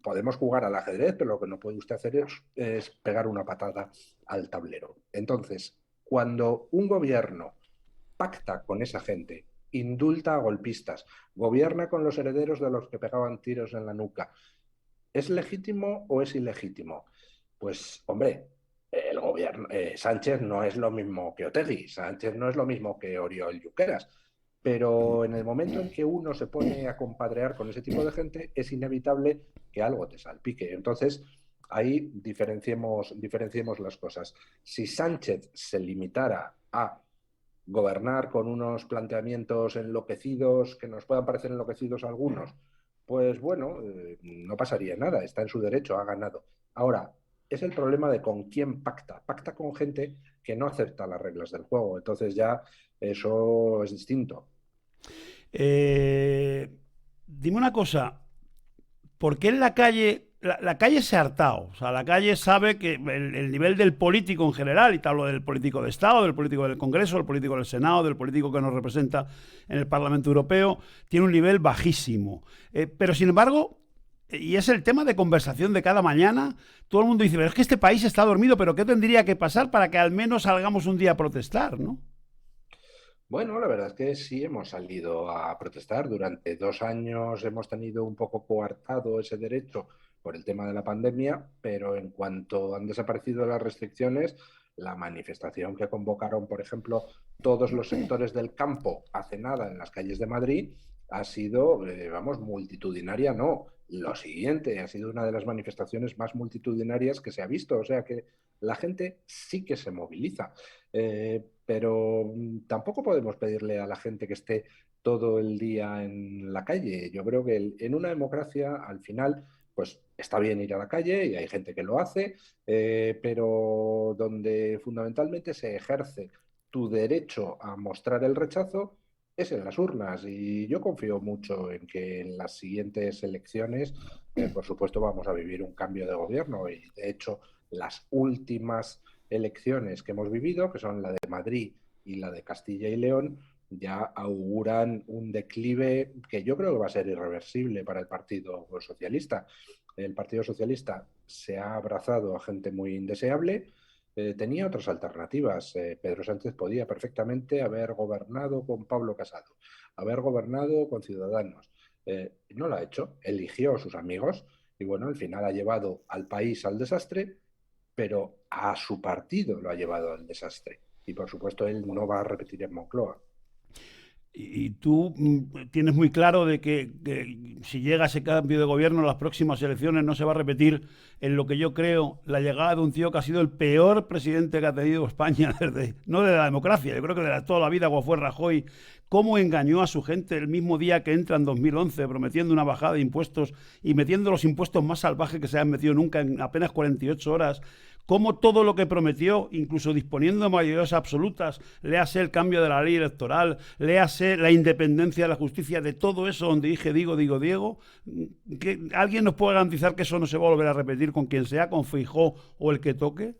S2: podemos jugar al ajedrez, pero lo que no puede usted hacer es pegar una patada al tablero. Entonces, cuando un gobierno pacta con esa gente, indulta a golpistas, gobierna con los herederos de los que pegaban tiros en la nuca, ¿es legítimo o es ilegítimo? Pues, hombre, el gobierno, Sánchez no es lo mismo que Otegi, Sánchez no es lo mismo que Oriol Junqueras, pero en el momento en que uno se pone a compadrear con ese tipo de gente, es inevitable que algo te salpique. Entonces, ahí diferenciemos las cosas. Si Sánchez se limitara a gobernar con unos planteamientos enloquecidos, que nos puedan parecer enloquecidos a algunos, pues bueno, no pasaría nada, está en su derecho, ha ganado. Ahora, es el problema de con quién pacta. Pacta con gente que no acepta las reglas del juego, entonces ya eso es distinto.
S1: Dime una cosa, ¿por qué en la calle, la calle se ha hartado? O sea, la calle sabe que el nivel del político en general, y te hablo del político de Estado, del político del Congreso, del político del Senado, del político que nos representa en el Parlamento Europeo, tiene un nivel bajísimo. Pero sin embargo, y es el tema de conversación de cada mañana, todo el mundo dice, pero es que este país está dormido, pero ¿qué tendría que pasar para que al menos salgamos un día a protestar, ¿no?
S2: Bueno, la verdad es que sí hemos salido a protestar. Durante 2 años hemos tenido un poco coartado ese derecho por el tema de la pandemia, pero en cuanto han desaparecido las restricciones, la manifestación que convocaron, por ejemplo, todos los sectores del campo hace nada en las calles de Madrid ha sido, vamos, multitudinaria, no. Lo siguiente, ha sido una de las manifestaciones más multitudinarias que se ha visto. O sea que la gente sí que se moviliza. Pero tampoco podemos pedirle a la gente que esté todo el día en la calle. Yo creo que en una democracia, al final, pues está bien ir a la calle y hay gente que lo hace, pero donde fundamentalmente se ejerce tu derecho a mostrar el rechazo es en las urnas. Y yo confío mucho en que en las siguientes elecciones, por supuesto, vamos a vivir un cambio de gobierno y, de hecho, las últimas elecciones que hemos vivido, que son la de Madrid y la de Castilla y León, ya auguran un declive que yo creo que va a ser irreversible para el Partido Socialista. El Partido Socialista se ha abrazado a gente muy indeseable, tenía otras alternativas. Pedro Sánchez podía perfectamente haber gobernado con Pablo Casado, haber gobernado con Ciudadanos. No lo ha hecho, eligió a sus amigos y bueno, al final ha llevado al país al desastre, pero a su partido lo ha llevado al desastre. Y por supuesto él no va a repetir en Moncloa.
S1: Y tú tienes muy claro de que si llega ese cambio de gobierno en las próximas elecciones no se va a repetir en lo que yo creo la llegada de un tío que ha sido el peor presidente que ha tenido España desde, no de la democracia, yo creo que de toda la vida, como fue Rajoy, cómo engañó a su gente el mismo día que entra en 2011 prometiendo una bajada de impuestos y metiendo los impuestos más salvajes que se han metido nunca en apenas 48 horas, cómo todo lo que prometió, incluso disponiendo de mayorías absolutas, léase el cambio de la ley electoral, léase la independencia de la justicia, de todo eso donde dije Diego, que ¿alguien nos puede garantizar que eso no se va a volver a repetir con quien sea, con Feijóo o el que toque?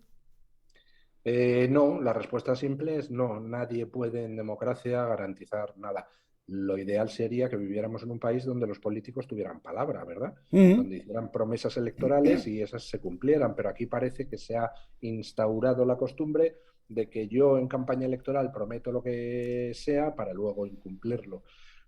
S2: No, la respuesta simple es no. Nadie puede en democracia garantizar nada. Lo ideal sería que viviéramos en un país donde los políticos tuvieran palabra, ¿verdad?
S1: Uh -huh.
S2: Donde hicieran promesas electorales y esas se cumplieran, pero aquí parece que se ha instaurado la costumbre de que yo en campaña electoral prometo lo que sea para luego incumplirlo.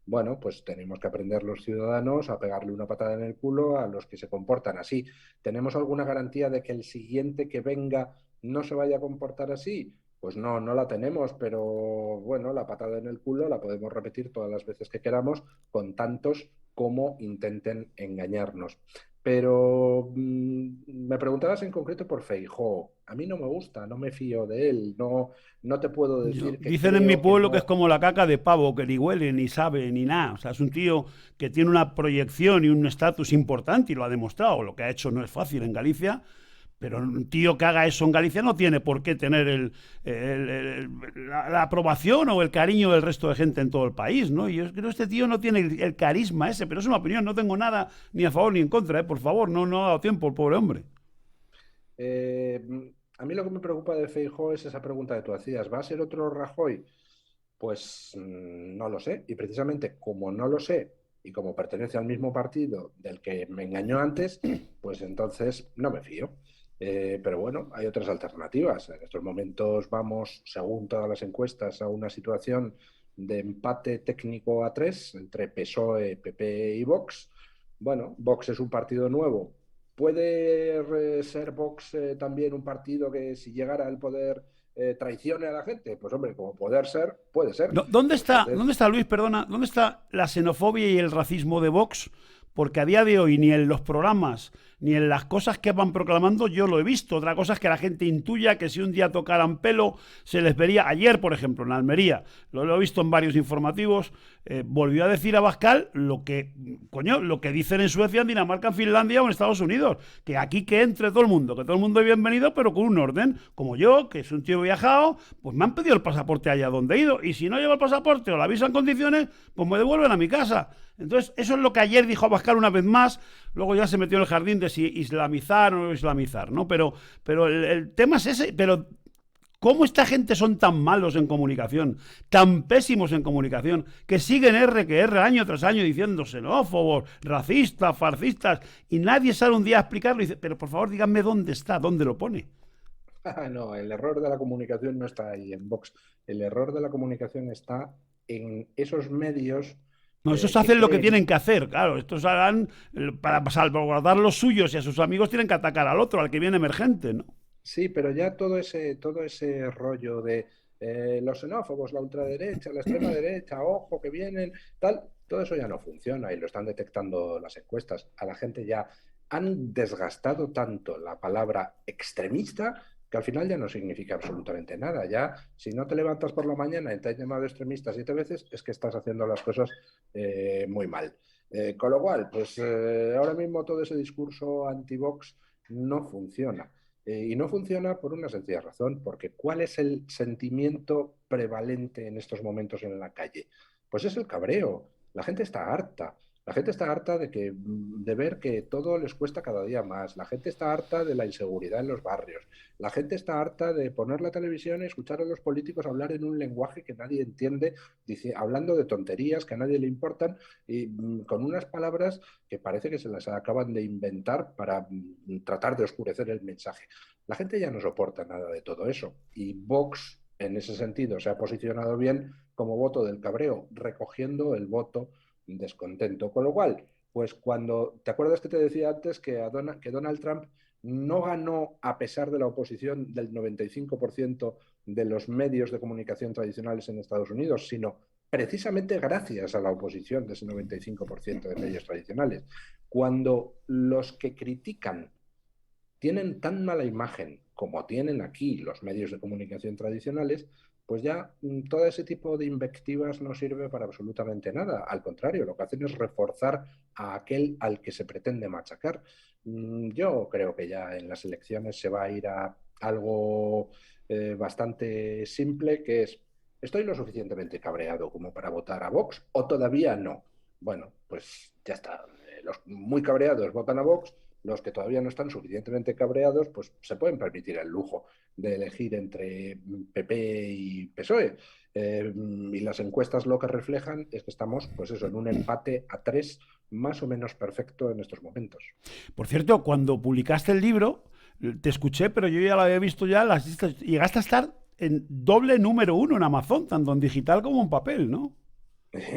S2: Bueno, pues tenemos que aprender los ciudadanos a pegarle una patada en el culo a los que se comportan así. ¿Tenemos alguna garantía de que el siguiente que venga no se vaya a comportar así? Pues no, no la tenemos, pero bueno, la patada en el culo la podemos repetir todas las veces que queramos con tantos como intenten engañarnos. Pero me preguntabas en concreto por Feijóo. A mí no me gusta, no me fío de él, no, no te puedo decir que
S1: Dicen en mi
S2: creo que
S1: pueblo que es
S2: no.
S1: como la caca de pavo, que ni huele, ni sabe, ni nada. O sea, es un tío que tiene una proyección y un estatus importante y lo ha demostrado. Lo que ha hecho no es fácil en Galicia, pero un tío que haga eso en Galicia no tiene por qué tener la aprobación o el cariño del resto de gente en todo el país, ¿no? Y yo creo que este tío no tiene el carisma ese, pero es una opinión, no tengo nada ni a favor ni en contra, ¿eh? Por favor, no ha dado tiempo el pobre hombre.
S2: Eh, a mí lo que me preocupa de Feijóo es esa pregunta que tú hacías. ¿Va a ser otro Rajoy? Pues no lo sé. Y precisamente como no lo sé y como pertenece al mismo partido del que me engañó antes, pues entonces no me fío. Pero bueno, hay otras alternativas. En estos momentos vamos, según todas las encuestas, a una situación de empate técnico a tres entre PSOE, PP y Vox. Bueno, Vox es un partido nuevo. ¿Puede ser Vox también un partido que si llegara al poder traicione a la gente? Pues hombre, como poder ser, puede ser.
S1: ¿Dónde
S2: Pero
S1: está,
S2: entonces,
S1: dónde está Luis, perdona, dónde está la xenofobia y el racismo de Vox? Porque a día de hoy ni en los programas ni en las cosas que van proclamando yo lo he visto. Otra cosa es que la gente intuya que si un día tocaran pelo se les vería. Ayer, por ejemplo, en Almería, lo he visto en varios informativos, volvió a decir Abascal lo que dicen en Suecia, en Dinamarca, en Finlandia o en Estados Unidos, que aquí que entre todo el mundo, que todo el mundo es bienvenido, pero con un orden. Como yo, que es un tío viajado, pues me han pedido el pasaporte allá donde he ido, y si no llevo el pasaporte o la visa en condiciones, pues me devuelven a mi casa. Entonces, eso es lo que ayer dijo Abascal una vez más. Luego ya se metió en el jardín de si islamizar o no islamizar, ¿no? Pero el tema es ese. Pero ¿cómo esta gente son tan malos en comunicación, tan pésimos en comunicación, que siguen R que R año tras año diciendo xenófobos, racistas, fascistas, y nadie sale un día a explicarlo y dice, pero por favor díganme dónde está, dónde lo pone?
S2: no, el error de la comunicación no está ahí en Vox. El error de la comunicación está en esos medios
S1: No, esos
S2: que
S1: hacen lo que
S2: creen.
S1: tienen que hacer, claro. Estos harán, para salvaguardar los suyos y a sus amigos tienen que atacar al otro, al que viene emergente, ¿no?
S2: Sí, pero ya todo ese rollo de los xenófobos, la ultraderecha, la extrema derecha, ojo, que vienen, tal, todo eso ya no funciona y lo están detectando las encuestas. A la gente ya han desgastado tanto la palabra extremista que al final ya no significa absolutamente nada. Ya, si no te levantas por la mañana y te has llamado extremista 7 veces, es que estás haciendo las cosas muy mal. Con lo cual, pues ahora mismo todo ese discurso anti-Vox no funciona. Y no funciona por una sencilla razón, porque ¿cuál es el sentimiento prevalente en estos momentos en la calle? Pues es el cabreo. La gente está harta. La gente está harta de ver que todo les cuesta cada día más. La gente está harta de la inseguridad en los barrios. La gente está harta de poner la televisión y escuchar a los políticos hablar en un lenguaje que nadie entiende, hablando de tonterías que a nadie le importan y con unas palabras que parece que se las acaban de inventar para tratar de oscurecer el mensaje. La gente ya no soporta nada de todo eso. Y Vox, en ese sentido, se ha posicionado bien como voto del cabreo, recogiendo el voto descontento. Con lo cual, pues cuando, ¿te acuerdas que te decía antes que Donald Trump no ganó a pesar de la oposición del 95% de los medios de comunicación tradicionales en Estados Unidos, sino precisamente gracias a la oposición de ese 95% de medios tradicionales? Cuando los que critican tienen tan mala imagen como tienen aquí los medios de comunicación tradicionales, pues ya todo ese tipo de invectivas no sirve para absolutamente nada. Al contrario, lo que hacen es reforzar a aquel al que se pretende machacar. Yo creo que ya en las elecciones se va a ir a algo bastante simple, que es, ¿estoy lo suficientemente cabreado como para votar a Vox o todavía no? Bueno, pues ya está. Los muy cabreados votan a Vox, los que todavía no están suficientemente cabreados, pues se pueden permitir el lujo de elegir entre PP y PSOE. Y las encuestas lo que reflejan es que estamos, pues eso, en un empate a 3 más o menos perfecto en estos momentos.
S1: Por cierto, cuando publicaste el libro, te escuché, pero yo ya lo había visto ya, las listas, llegaste a estar en doble número uno en Amazon, tanto en digital como en papel, ¿no?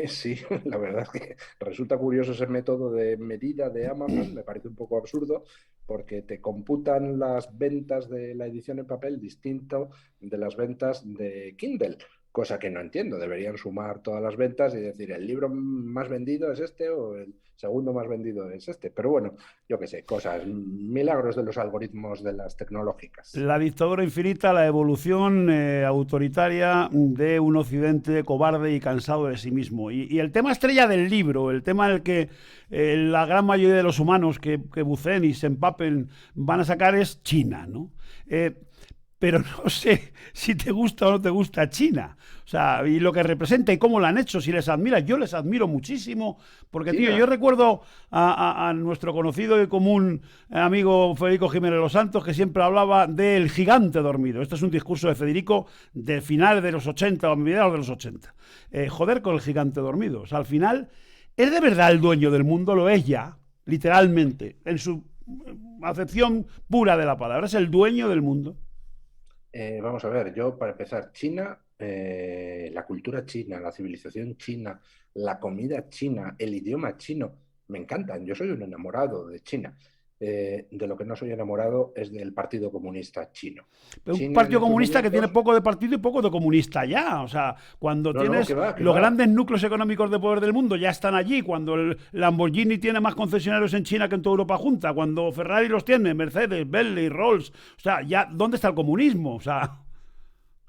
S2: Sí, la verdad es que resulta curioso ese método de medida de Amazon, me parece un poco absurdo, porque te computan las ventas de la edición en papel distinto de las ventas de Kindle, cosa que no entiendo. Deberían sumar todas las ventas y decir, el libro más vendido es este o el segundo más vendido es este. Pero bueno, yo qué sé, cosas, milagros de los algoritmos de las tecnológicas.
S1: La dictadura infinita, la evolución autoritaria de un occidente cobarde y cansado de sí mismo. Y el tema estrella del libro, el tema en el que la gran mayoría de los humanos que buceen y se empapen van a sacar es China, ¿no? Pero no sé si te gusta o no te gusta China. O sea, y lo que representa y cómo lo han hecho, si les admiras. Yo les admiro muchísimo, porque, tío, yo
S2: China.
S1: recuerdo a nuestro conocido y común amigo Federico Jiménez Los Santos, que siempre hablaba del gigante dormido. Este es un discurso de Federico de finales de los 80 o mediados de los 80. Joder con el gigante dormido. O sea, al final, ¿es de verdad el dueño del mundo? Lo es ya, literalmente, en su acepción pura de la palabra. Es el dueño del mundo.
S2: Vamos a ver, yo para empezar, China, la cultura china, la civilización china, la comida china, el idioma chino, me encantan. Yo soy un enamorado de China. De lo que no soy enamorado es del Partido Comunista chino.
S1: Un
S2: China en
S1: partido
S2: estos
S1: comunista que tiene
S2: momentos,
S1: poco de partido y poco de comunista ya. O sea, cuando
S2: no, no,
S1: tienes
S2: que
S1: los
S2: va.
S1: grandes núcleos económicos de poder del mundo ya están allí, cuando el Lamborghini tiene más concesionarios en China que en toda Europa junta, cuando Ferrari los tiene, Mercedes, Bentley, Rolls, o sea, ya, ¿dónde está el comunismo? O sea,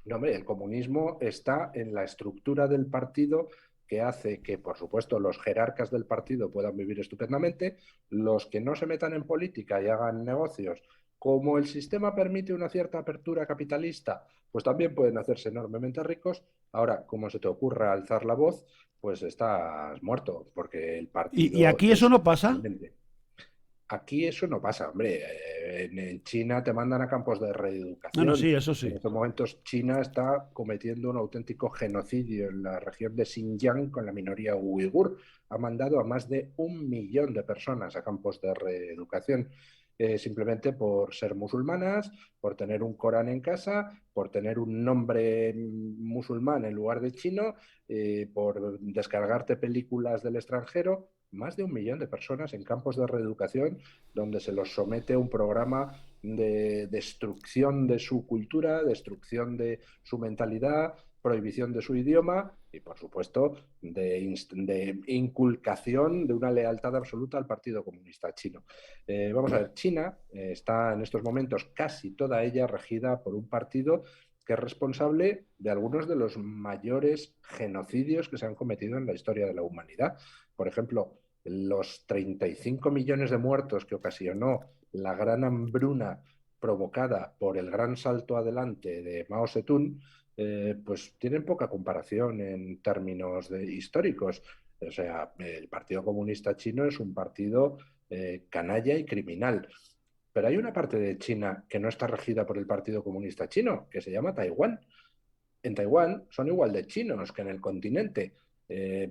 S2: No, hombre, el comunismo está en la estructura del partido que hace que, por supuesto, los jerarcas del partido puedan vivir estupendamente, los que no se metan en política y hagan negocios, como el sistema permite una cierta apertura capitalista, pues también pueden hacerse enormemente ricos. Ahora, como se te ocurra alzar la voz, pues estás muerto, porque el
S1: y
S2: partido
S1: aquí eso
S2: es
S1: no pasa.
S2: totalmente. Aquí eso no pasa, hombre. En China te mandan a campos de
S1: No, no,
S2: reeducación.
S1: sí, eso
S2: En
S1: sí.
S2: estos momentos China está cometiendo un auténtico genocidio en la región de Xinjiang con la minoría uigur. Ha mandado a más de 1 millón de personas a campos de reeducación, simplemente por ser musulmanas, por tener un Corán en casa, por tener un nombre musulmán en lugar de chino, por descargarte películas del extranjero. Más de 1 millón de personas en campos de reeducación donde se los somete a un programa de destrucción de su cultura, destrucción de su mentalidad, prohibición de su idioma y, por supuesto, de inculcación de una lealtad absoluta al Partido Comunista Chino. Vamos a ver, China está en estos momentos casi toda ella regida por un partido que es responsable de algunos de los mayores genocidios que se han cometido en la historia de la humanidad. Por ejemplo, los 35 millones de muertos que ocasionó la gran hambruna provocada por el gran salto adelante de Mao Zedong, pues tienen poca comparación en términos históricos. O sea, el Partido Comunista Chino es un partido canalla y criminal. Pero hay una parte de China que no está regida por el Partido Comunista Chino, que se llama Taiwán. En Taiwán son igual de chinos que en el continente.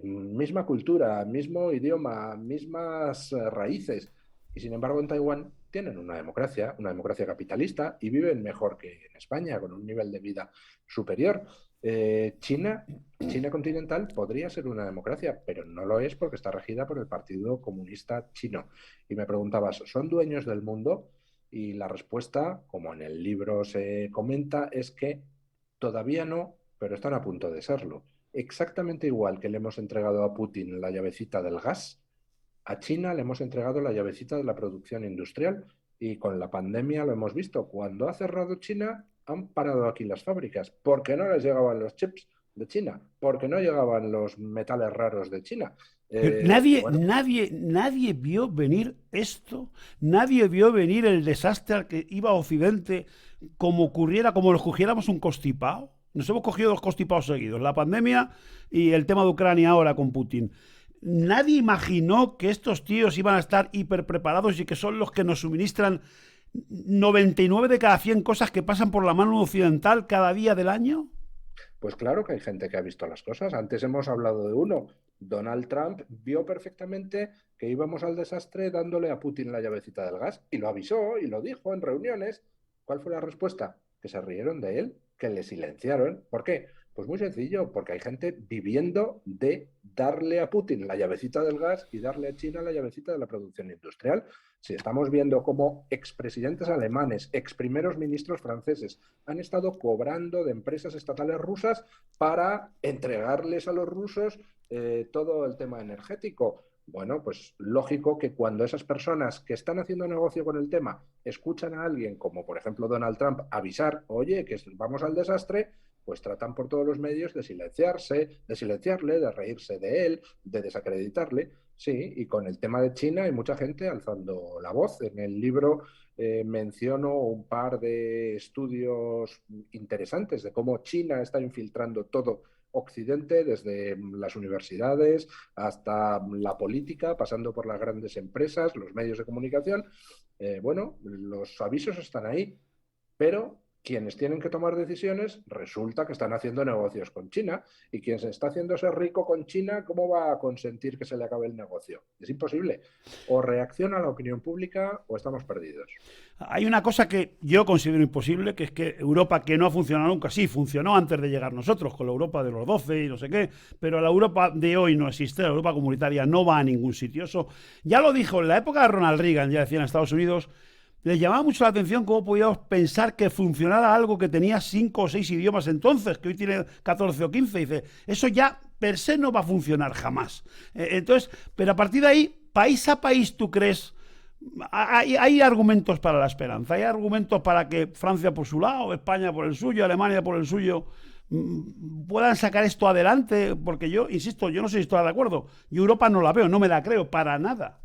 S2: Misma cultura, mismo idioma, mismas raíces. Y sin embargo en Taiwán tienen una democracia capitalista y viven mejor que en España, con un nivel de vida superior. China continental podría ser una democracia, pero no lo es porque está regida por el Partido Comunista Chino. Y me preguntabas, ¿son dueños del mundo? Y la respuesta, como en el libro se comenta, es que todavía no, pero están a punto de serlo. Exactamente igual que le hemos entregado a Putin la llavecita del gas, a China le hemos entregado la llavecita de la producción industrial y con la pandemia lo hemos visto. Cuando ha cerrado China, han parado aquí las fábricas porque no les llegaban los chips de China, porque no llegaban los metales raros de China.
S1: Pero
S2: Bueno,
S1: nadie vio venir esto, nadie vio venir el desastre al que iba Occidente como ocurriera, como nos cogiéramos un constipado. Nos hemos cogido dos constipados seguidos, la pandemia y el tema de Ucrania ahora con Putin. Nadie imaginó que estos tíos iban a estar hiper preparados y que son los que nos suministran 99 de cada 100 cosas que pasan por la mano occidental cada día del año.
S2: pues claro que hay gente que ha visto las cosas. Antes hemos hablado de uno. Donald Trump vio perfectamente que íbamos al desastre dándole a Putin la llavecita del gas y lo avisó y lo dijo en reuniones. ¿Cuál fue la respuesta? Que se rieron de él, que le silenciaron. ¿Por qué? Pues muy sencillo, porque hay gente viviendo de darle a Putin la llavecita del gas y darle a China la llavecita de la producción industrial. Si estamos viendo cómo expresidentes alemanes, ex primeros ministros franceses han estado cobrando de empresas estatales rusas para entregarles a los rusos todo el tema energético. Bueno, pues lógico que cuando esas personas que están haciendo negocio con el tema escuchan a alguien, como por ejemplo Donald Trump, avisar, oye, que vamos al desastre, pues tratan por todos los medios de silenciarle, de reírse de él, de desacreditarle. Sí, y con el tema de China hay mucha gente alzando la voz. En el libro menciono un par de estudios interesantes de cómo China está infiltrando todo Occidente, desde las universidades hasta la política, pasando por las grandes empresas, los medios de comunicación. Bueno, los avisos están ahí, pero quienes tienen que tomar decisiones resulta que están haciendo negocios con China y quien se está haciéndose rico con China, ¿cómo va a consentir que se le acabe el negocio? Es imposible. O reacciona la opinión pública o estamos perdidos.
S1: Hay una cosa que yo considero imposible, que es que Europa, que no ha funcionado nunca, sí, funcionó antes de llegar nosotros, con la Europa de los 12 y no sé qué, pero la Europa de hoy no existe, la Europa comunitaria no va a ningún sitio. Eso ya lo dijo en la época de Ronald Reagan, ya decía en Estados Unidos, les llamaba mucho la atención cómo podíamos pensar que funcionara algo que tenía 5 o 6 idiomas entonces, que hoy tiene 14 o 15. Dice, eso ya per se no va a funcionar jamás. Entonces, pero a partir de ahí, país a país, ¿tú crees? Hay argumentos para la esperanza, hay argumentos para que Francia por su lado, España por el suyo, Alemania por el suyo, puedan sacar esto adelante, porque yo, insisto, yo no sé si estoy de acuerdo. Yo Europa no la veo, no me la creo para nada.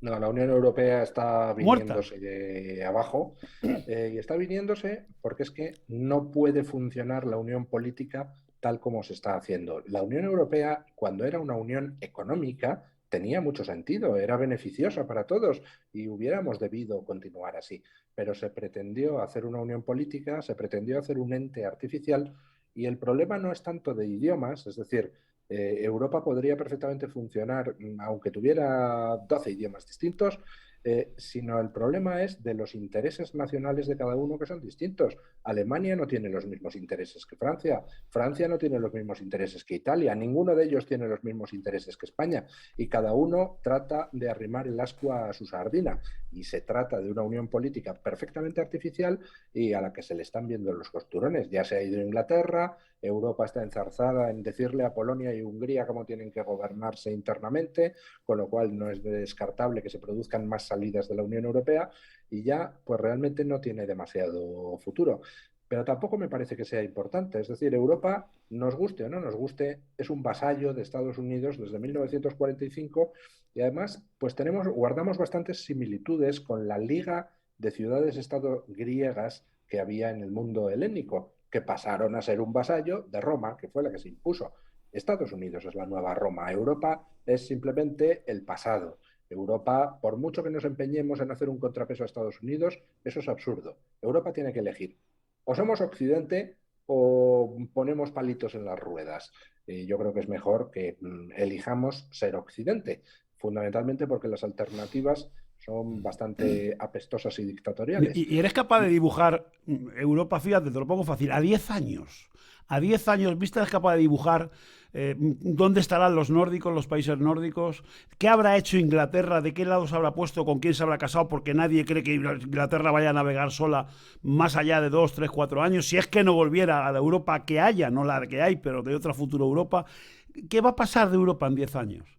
S2: No, la Unión Europea está
S1: Muerta.
S2: viniéndose de abajo y está viniéndose porque es que no puede funcionar la unión política tal como se está haciendo. La Unión Europea, cuando era una unión económica, tenía mucho sentido, era beneficiosa para todos y hubiéramos debido continuar así. Pero se pretendió hacer una unión política, se pretendió hacer un ente artificial y el problema no es tanto de idiomas, es decir, Europa podría perfectamente funcionar, aunque tuviera 12 idiomas distintos, sino el problema es de los intereses nacionales de cada uno que son distintos. Alemania no tiene los mismos intereses que Francia, Francia no tiene los mismos intereses que Italia, ninguno de ellos tiene los mismos intereses que España y cada uno trata de arrimar el ascua a su sardina y se trata de una unión política perfectamente artificial y a la que se le están viendo los costurones. Ya se ha ido Inglaterra, Europa está enzarzada en decirle a Polonia y Hungría cómo tienen que gobernarse internamente, con lo cual no es descartable que se produzcan más salidas de la Unión Europea y ya pues realmente no tiene demasiado futuro. Pero tampoco me parece que sea importante. Es decir, Europa, nos guste o no nos guste, es un vasallo de Estados Unidos desde 1945 y además pues guardamos bastantes similitudes con la Liga de Ciudades-Estado griegas que había en el mundo helénico, que pasaron a ser un vasallo de Roma, que fue la que se impuso. Estados Unidos es la nueva Roma. Europa es simplemente el pasado. Europa, por mucho que nos empeñemos en hacer un contrapeso a Estados Unidos, eso es absurdo. Europa tiene que elegir. O somos Occidente o ponemos palitos en las ruedas. Yo creo que es mejor que elijamos ser Occidente, fundamentalmente porque las alternativas son bastante apestosas y dictatoriales.
S1: Y eres capaz de dibujar Europa, fíjate, te lo pongo fácil, a 10 años. A 10 años vista eres capaz de dibujar dónde estarán los nórdicos, los países nórdicos, qué habrá hecho Inglaterra, de qué lado se habrá puesto, con quién se habrá casado, porque nadie cree que Inglaterra vaya a navegar sola más allá de 2, 3, 4 años, si es que no volviera a la Europa que haya, no la que hay, pero de otra futura Europa. ¿Qué va a pasar de Europa en 10 años?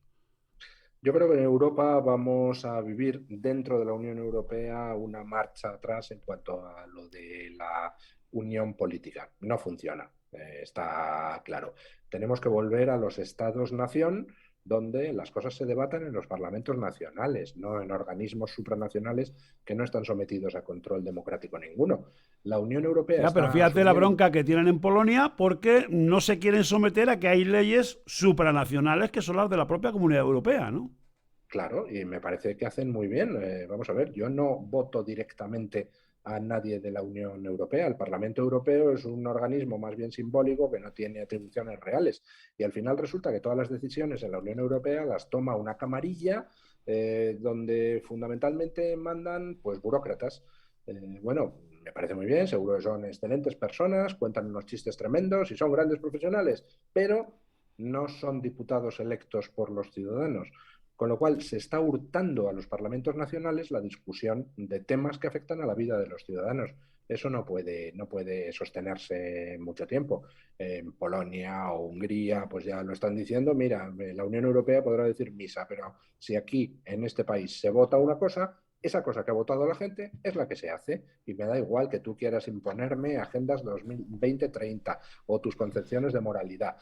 S2: Yo creo que en Europa vamos a vivir dentro de la Unión Europea una marcha atrás en cuanto a lo de la unión política. No funciona, está claro. Tenemos que volver a los estados-nación donde las cosas se debatan en los parlamentos nacionales, no en organismos supranacionales que no están sometidos a control democrático ninguno. La Unión Europea
S1: Ya, pero
S2: está
S1: fíjate la
S2: asumiendo.
S1: bronca que tienen en Polonia porque no se quieren someter a que hay leyes supranacionales que son las de la propia Comunidad Europea, ¿no?
S2: Claro, y me parece que hacen muy bien. Vamos a ver, yo no voto directamente a nadie de la Unión Europea. El Parlamento Europeo es un organismo más bien simbólico que no tiene atribuciones reales. Y al final resulta que todas las decisiones en la Unión Europea las toma una camarilla donde fundamentalmente mandan pues burócratas. Bueno, me parece muy bien, seguro que son excelentes personas, cuentan unos chistes tremendos y son grandes profesionales, pero no son diputados electos por los ciudadanos. Con lo cual se está hurtando a los parlamentos nacionales la discusión de temas que afectan a la vida de los ciudadanos. Eso no puede sostenerse mucho tiempo. En Polonia o Hungría pues ya lo están diciendo, mira, la Unión Europea podrá decir misa, pero si aquí en este país se vota una cosa, esa cosa que ha votado la gente es la que se hace y me da igual que tú quieras imponerme agendas 2020-30 o tus concepciones de moralidad.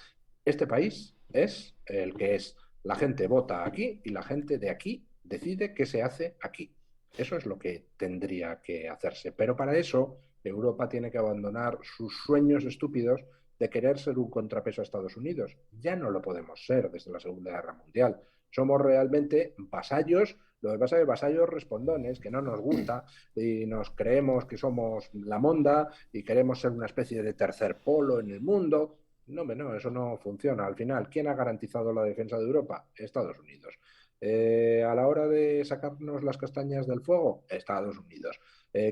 S2: Este país es el que es. La gente vota aquí y la gente de aquí decide qué se hace aquí. Eso es lo que tendría que hacerse. Pero para eso Europa tiene que abandonar sus sueños estúpidos de querer ser un contrapeso a Estados Unidos. Ya no lo podemos ser desde la Segunda Guerra Mundial. Somos realmente vasallos, lo que pasa es que vasallos respondones, que no nos gusta y nos creemos que somos la monda y queremos ser una especie de tercer polo en el mundo. No, eso no funciona. Al final, ¿quién ha garantizado la defensa de Europa? Estados Unidos. A la hora de sacarnos las castañas del fuego, Estados Unidos.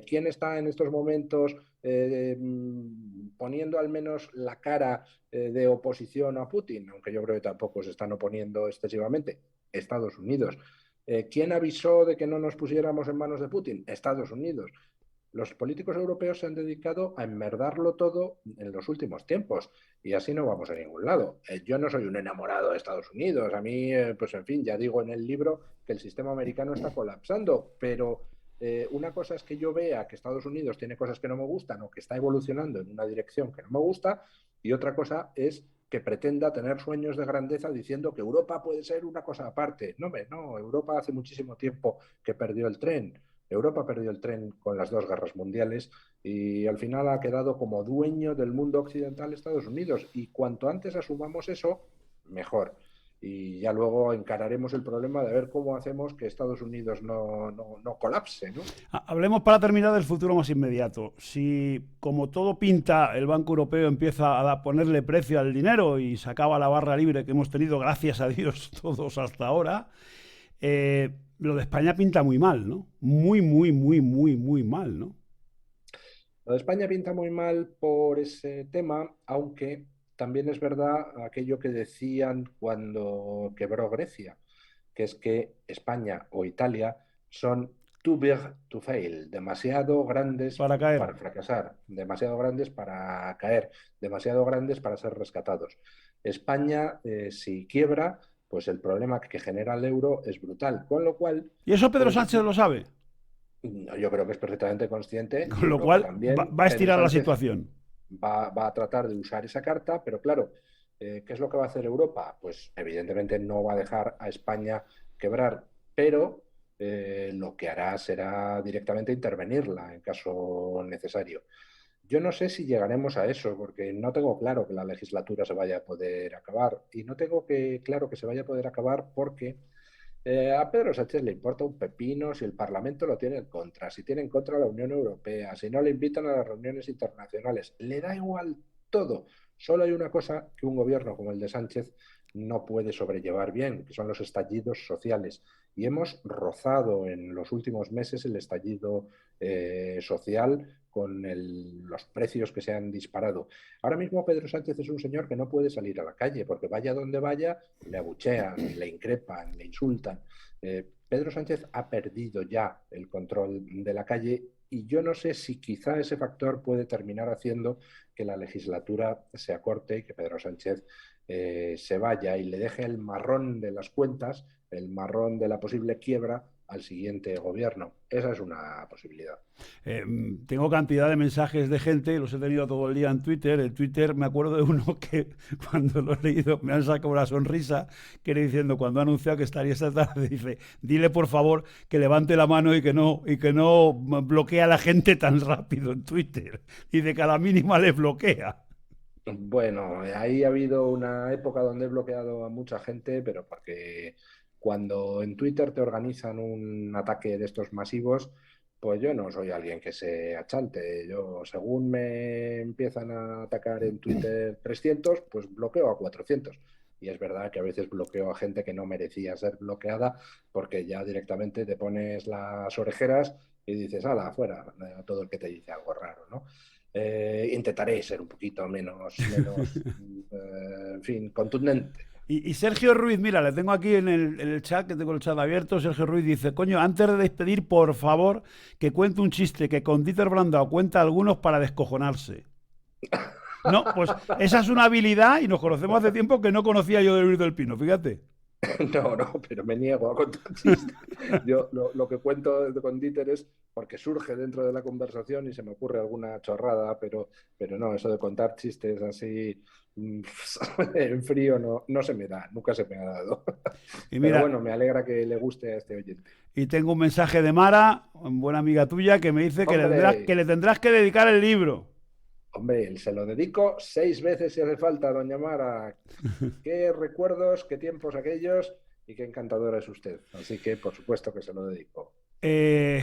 S2: ¿Quién está en estos momentos poniendo al menos la cara de oposición a Putin? Aunque yo creo que tampoco se están oponiendo excesivamente. Estados Unidos. ¿Quién avisó de que no nos pusiéramos en manos de Putin? Estados Unidos. Los políticos europeos se han dedicado a enmerdarlo todo en los últimos tiempos y así no vamos a ningún lado. Yo no soy un enamorado de Estados Unidos. A mí, pues en fin, ya digo en el libro que el sistema americano está colapsando, pero una cosa es que yo vea que Estados Unidos tiene cosas que no me gustan o que está evolucionando en una dirección que no me gusta y otra cosa es que pretenda tener sueños de grandeza diciendo que Europa puede ser una cosa aparte. No, Europa hace muchísimo tiempo que perdió el tren. Europa perdió el tren con las dos guerras mundiales y al final ha quedado como dueño del mundo occidental Estados Unidos. Y cuanto antes asumamos eso, mejor. Y ya luego encararemos el problema de ver cómo hacemos que Estados Unidos no colapse, ¿no?
S1: Hablemos para terminar del futuro más inmediato. Si, como todo pinta, el Banco Europeo empieza a ponerle precio al dinero y se acaba la barra libre que hemos tenido, gracias a Dios, todos hasta ahora, lo de España pinta muy mal, ¿no? Muy, muy, muy, muy, muy mal, ¿no?
S2: Lo de España pinta muy mal por ese tema, aunque también es verdad aquello que decían cuando quebró Grecia, que es que España o Italia son too big to fail, demasiado grandes
S1: Para caer.
S2: para fracasar, demasiado grandes para caer, demasiado grandes para ser rescatados. España, si quiebra, pues el problema que genera el euro es brutal, con lo cual,
S1: Y eso Pedro
S2: pues
S1: Sánchez lo sabe.
S2: yo creo que es perfectamente consciente y
S1: Con lo
S2: Europa
S1: cual
S2: también.
S1: va a
S2: Pedro
S1: estirar la
S2: Sánchez
S1: situación.
S2: va a tratar de usar esa carta, pero claro, ¿qué es lo que va a hacer Europa? Pues evidentemente no va a dejar a España quebrar, pero lo que hará será directamente intervenirla en caso necesario. Yo no sé si llegaremos a eso, porque no tengo claro que la legislatura se vaya a poder acabar. Y no tengo claro que se vaya a poder acabar porque a Pedro Sánchez le importa un pepino si el Parlamento lo tiene en contra, si tiene en contra la Unión Europea, si no le invitan a las reuniones internacionales. Le da igual todo. Solo hay una cosa que un gobierno como el de Sánchez no puede sobrellevar bien, que son los estallidos sociales. Y hemos rozado en los últimos meses el estallido social con los precios que se han disparado. Ahora mismo Pedro Sánchez es un señor que no puede salir a la calle porque vaya donde vaya, le abuchean, le increpan, le insultan. Pedro Sánchez ha perdido ya el control de la calle y yo no sé si quizá ese factor puede terminar haciendo que la legislatura se acorte y que Pedro Sánchez se vaya y le deje el marrón de las cuentas, el marrón de la posible quiebra al siguiente gobierno. Esa es una posibilidad.
S1: Tengo cantidad de mensajes de gente, los he tenido todo el día en Twitter. En Twitter me acuerdo de uno que cuando lo he leído me han sacado una sonrisa, que era diciendo, cuando ha anunciado que estaría esta tarde, dice, dile por favor que levante la mano y que no bloquea a la gente tan rápido en Twitter. Dice que a la mínima les bloquea.
S2: Bueno, ahí ha habido una época donde he bloqueado a mucha gente, pero porque cuando en Twitter te organizan un ataque de estos masivos, pues yo no soy alguien que se achante. Yo, según me empiezan a atacar en Twitter 300, pues bloqueo a 400. Y es verdad que a veces bloqueo a gente que no merecía ser bloqueada porque ya directamente te pones las orejeras y dices, ala, afuera, a todo el que te dice algo raro, ¿no? Intentaré ser un poquito menos en fin, contundente.
S1: Y Sergio Ruiz, mira, le tengo aquí en el chat, que tengo el chat abierto. Sergio Ruiz dice, coño, antes de despedir, por favor, que cuente un chiste, que con Dieter Brandau cuenta algunos para descojonarse. No, pues esa es una habilidad y nos conocemos hace tiempo que no conocía yo de Luis del Pino, fíjate.
S2: No, pero me niego a contar chistes. Yo lo que cuento con Dieter es porque surge dentro de la conversación y se me ocurre alguna chorrada, pero no, eso de contar chistes así en frío no se me da, nunca se me ha dado.
S1: Y
S2: Pero
S1: mira,
S2: bueno, me alegra que le guste a este oyente.
S1: y tengo un mensaje de Mara, buena amiga tuya, que me dice que
S2: Hombre,
S1: le tendrás que dedicar el libro.
S2: hombre, se lo dedico 6 veces si hace falta, doña Mara. Qué recuerdos, qué tiempos aquellos y qué encantadora es usted. Así que, por supuesto que se lo dedico.
S1: Eh,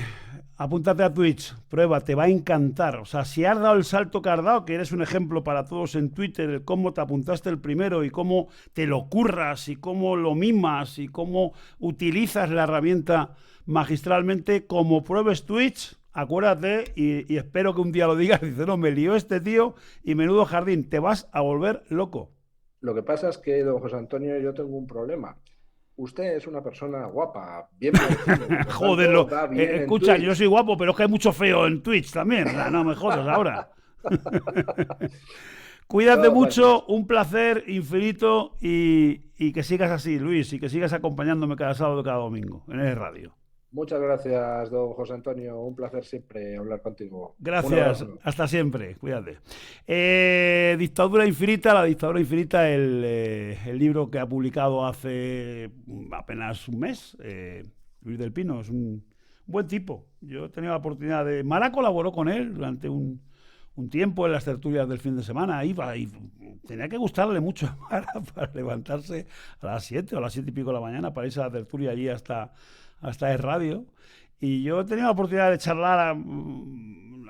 S1: Apúntate a Twitch, prueba, te va a encantar. O sea, si has dado el salto que has dado, que eres un ejemplo para todos en Twitter, el cómo te apuntaste el primero y cómo te lo curras y cómo lo mimas y cómo utilizas la herramienta magistralmente, como pruebes Twitch, acuérdate y espero que un día lo digas. Dice, no, me lió este tío y menudo jardín, te vas a volver loco.
S2: Lo que pasa es que, don José Antonio, yo tengo un problema. Usted es una persona guapa, bien parecido, por lo
S1: Joder,
S2: tanto, da bien en
S1: escucha, yo soy
S2: Twitch.
S1: guapo, pero es que hay mucho feo en Twitch también. O sea, no me jodas ahora. Cuídate
S2: No, bueno,
S1: mucho, un placer infinito y que sigas así, Luis, y que sigas acompañándome cada sábado, cada domingo en el radio.
S2: muchas gracias, don José Antonio. Un placer siempre hablar contigo. Un
S1: Gracias,
S2: abrazo.
S1: hasta siempre, cuídate. Dictadura Infinita, La Dictadura Infinita, el libro que ha publicado hace apenas un mes, Luis del Pino, es un buen tipo. Yo he tenido la oportunidad de... Mara colaboró con él durante un tiempo en las tertulias del fin de semana, iba y tenía que gustarle mucho a Mara para levantarse a las 7 o a las 7 y pico de la mañana para irse a la tertulia allí hasta el radio. Y yo he tenido la oportunidad de charlar,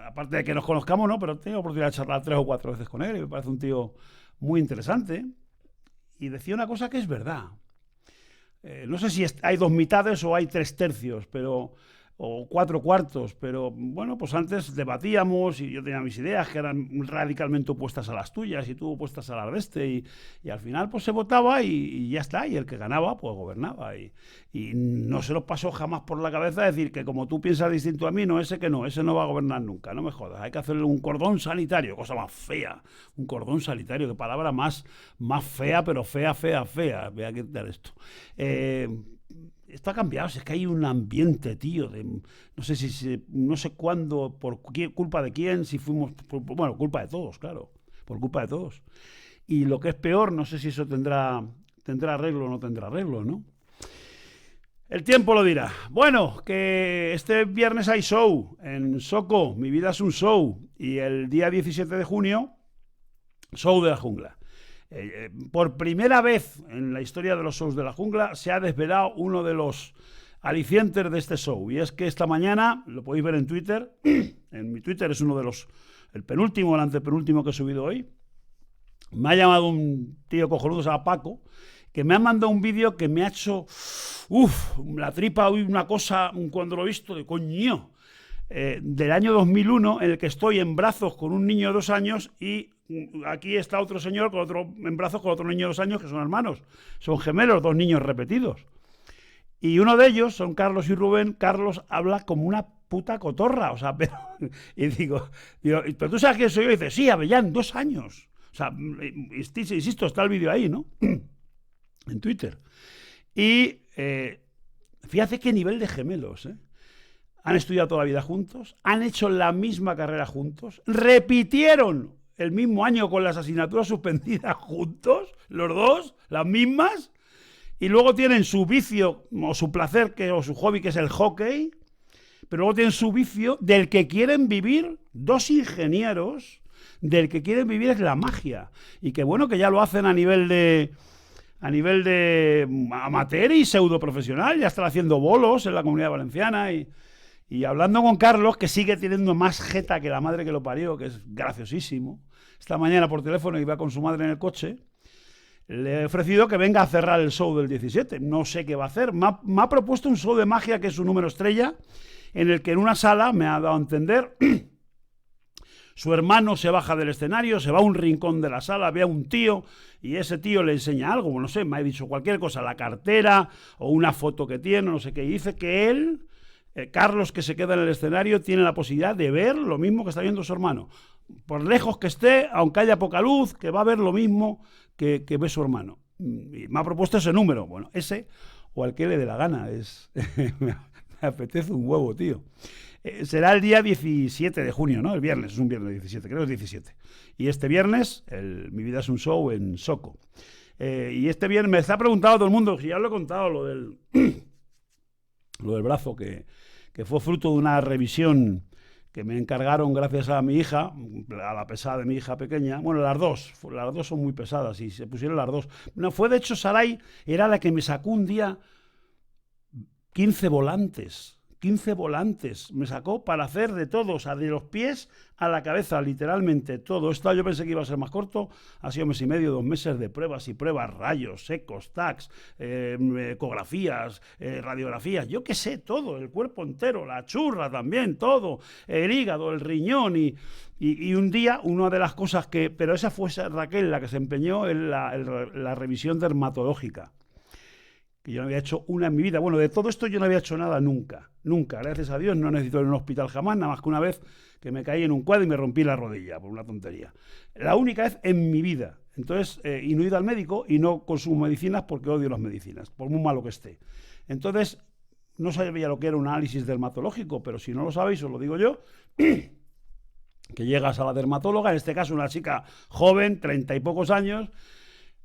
S1: aparte de que nos conozcamos, ¿no? Pero he tenido la oportunidad de charlar 3 o 4 veces con él y me parece un tío muy interesante. Y decía una cosa que es verdad. No sé si hay 2 mitades o hay 3 tercios, pero o 4 cuartos, pero bueno, pues antes debatíamos y yo tenía mis ideas que eran radicalmente opuestas a las tuyas y tú opuestas a las de este y al final pues se votaba y ya está, y el que ganaba pues gobernaba y no se nos pasó jamás por la cabeza decir que como tú piensas distinto a mí, no, ese no va a gobernar nunca, no me jodas, hay que hacerle un cordón sanitario, cosa más fea, un cordón sanitario, qué palabra más fea, pero fea, voy a quitar esto. Esto ha cambiado, es que hay un ambiente, tío, no sé no sé cuándo, por culpa de quién, si fuimos, bueno, culpa de todos, claro, por culpa de todos. Y lo que es peor, no sé si eso tendrá arreglo o no tendrá arreglo, ¿no? El tiempo lo dirá. Bueno, que este viernes hay show en Soco, Mi Vida es un Show, y el día 17 de junio, show de la jungla. Por primera vez en la historia de los shows de la jungla se ha desvelado uno de los alicientes de este show, y es que esta mañana, lo podéis ver en Twitter, en mi Twitter es uno de los, el penúltimo, el antepenúltimo que he subido hoy, me ha llamado un tío cojonudo, se llama Paco, que me ha mandado un vídeo que me ha hecho, la tripa, una cosa, cuando lo he visto, de coño, del año 2001, en el que estoy en brazos con un niño de 2 años y aquí está otro señor en brazos con otro niño de 2 años que son hermanos, son gemelos, 2 niños repetidos. Y uno de ellos, son Carlos y Rubén, Carlos habla como una puta cotorra, o sea, pero, y digo, pero tú sabes quién soy yo, y dice, sí, Avellán, 2 años. O sea, insisto, está el vídeo ahí, ¿no? En Twitter. Y fíjate qué nivel de gemelos, ¿eh? Han estudiado toda la vida juntos, han hecho la misma carrera juntos, repitieron el mismo año con las asignaturas suspendidas juntos, los dos, las mismas, y luego tienen su vicio o su placer o su hobby, que es el hockey, pero luego tienen su vicio del que quieren vivir, 2 ingenieros, del que quieren vivir es la magia, y que bueno, que ya lo hacen a nivel de amateur y pseudo profesional, ya están haciendo bolos en la Comunidad Valenciana y hablando con Carlos, que sigue teniendo más jeta que la madre que lo parió, que es graciosísimo. Esta mañana por teléfono iba con su madre en el coche, le he ofrecido que venga a cerrar el show del 17. No sé qué va a hacer. Me ha propuesto un show de magia que es su número estrella, en el que en una sala, me ha dado a entender, su hermano se baja del escenario, se va a un rincón de la sala, ve a un tío y ese tío le enseña algo, no sé, me ha dicho cualquier cosa, la cartera o una foto que tiene, no sé qué, y dice que él, Carlos, que se queda en el escenario, tiene la posibilidad de ver lo mismo que está viendo su hermano. Por lejos que esté, aunque haya poca luz, que va a ver lo mismo que ve su hermano. Y me ha propuesto ese número, bueno, ese o al que le dé la gana, me apetece un huevo, tío. Será el día 17 de junio, ¿no? El viernes, es un viernes 17, creo que es 17. Y este viernes, Mi Vida es un Show en Soco. Y este viernes me está preguntando todo el mundo, si ya lo he contado, lo del brazo, que fue fruto de una revisión que me encargaron gracias a mi hija, a la pesada de mi hija pequeña. Bueno, las dos son muy pesadas y se pusieron las dos. No, fue de hecho Saray, era la que me sacó un día 15 volantes me sacó para hacer de todo, o sea, de los pies a la cabeza, literalmente todo. Esto yo pensé que iba a ser más corto, ha sido 1,5 meses, 2 meses de pruebas y pruebas, rayos, secos, tacs, ecografías, radiografías, yo qué sé, todo, el cuerpo entero, la churra también, todo, el hígado, el riñón y un día, una de las cosas pero esa fue Raquel la que se empeñó en la revisión dermatológica, que yo no había hecho una en mi vida. Bueno, de todo esto yo no había hecho nada nunca, gracias a Dios, no necesito ir a un hospital jamás, nada más que una vez que me caí en un cuadro y me rompí la rodilla por una tontería. La única vez en mi vida. Entonces, y no he ido al médico y no consumo medicinas porque odio las medicinas, por muy malo que esté. Entonces, no sabía lo que era un análisis dermatológico, pero si no lo sabéis, os lo digo yo, que llegas a la dermatóloga, en este caso una chica joven, 30 y pocos años,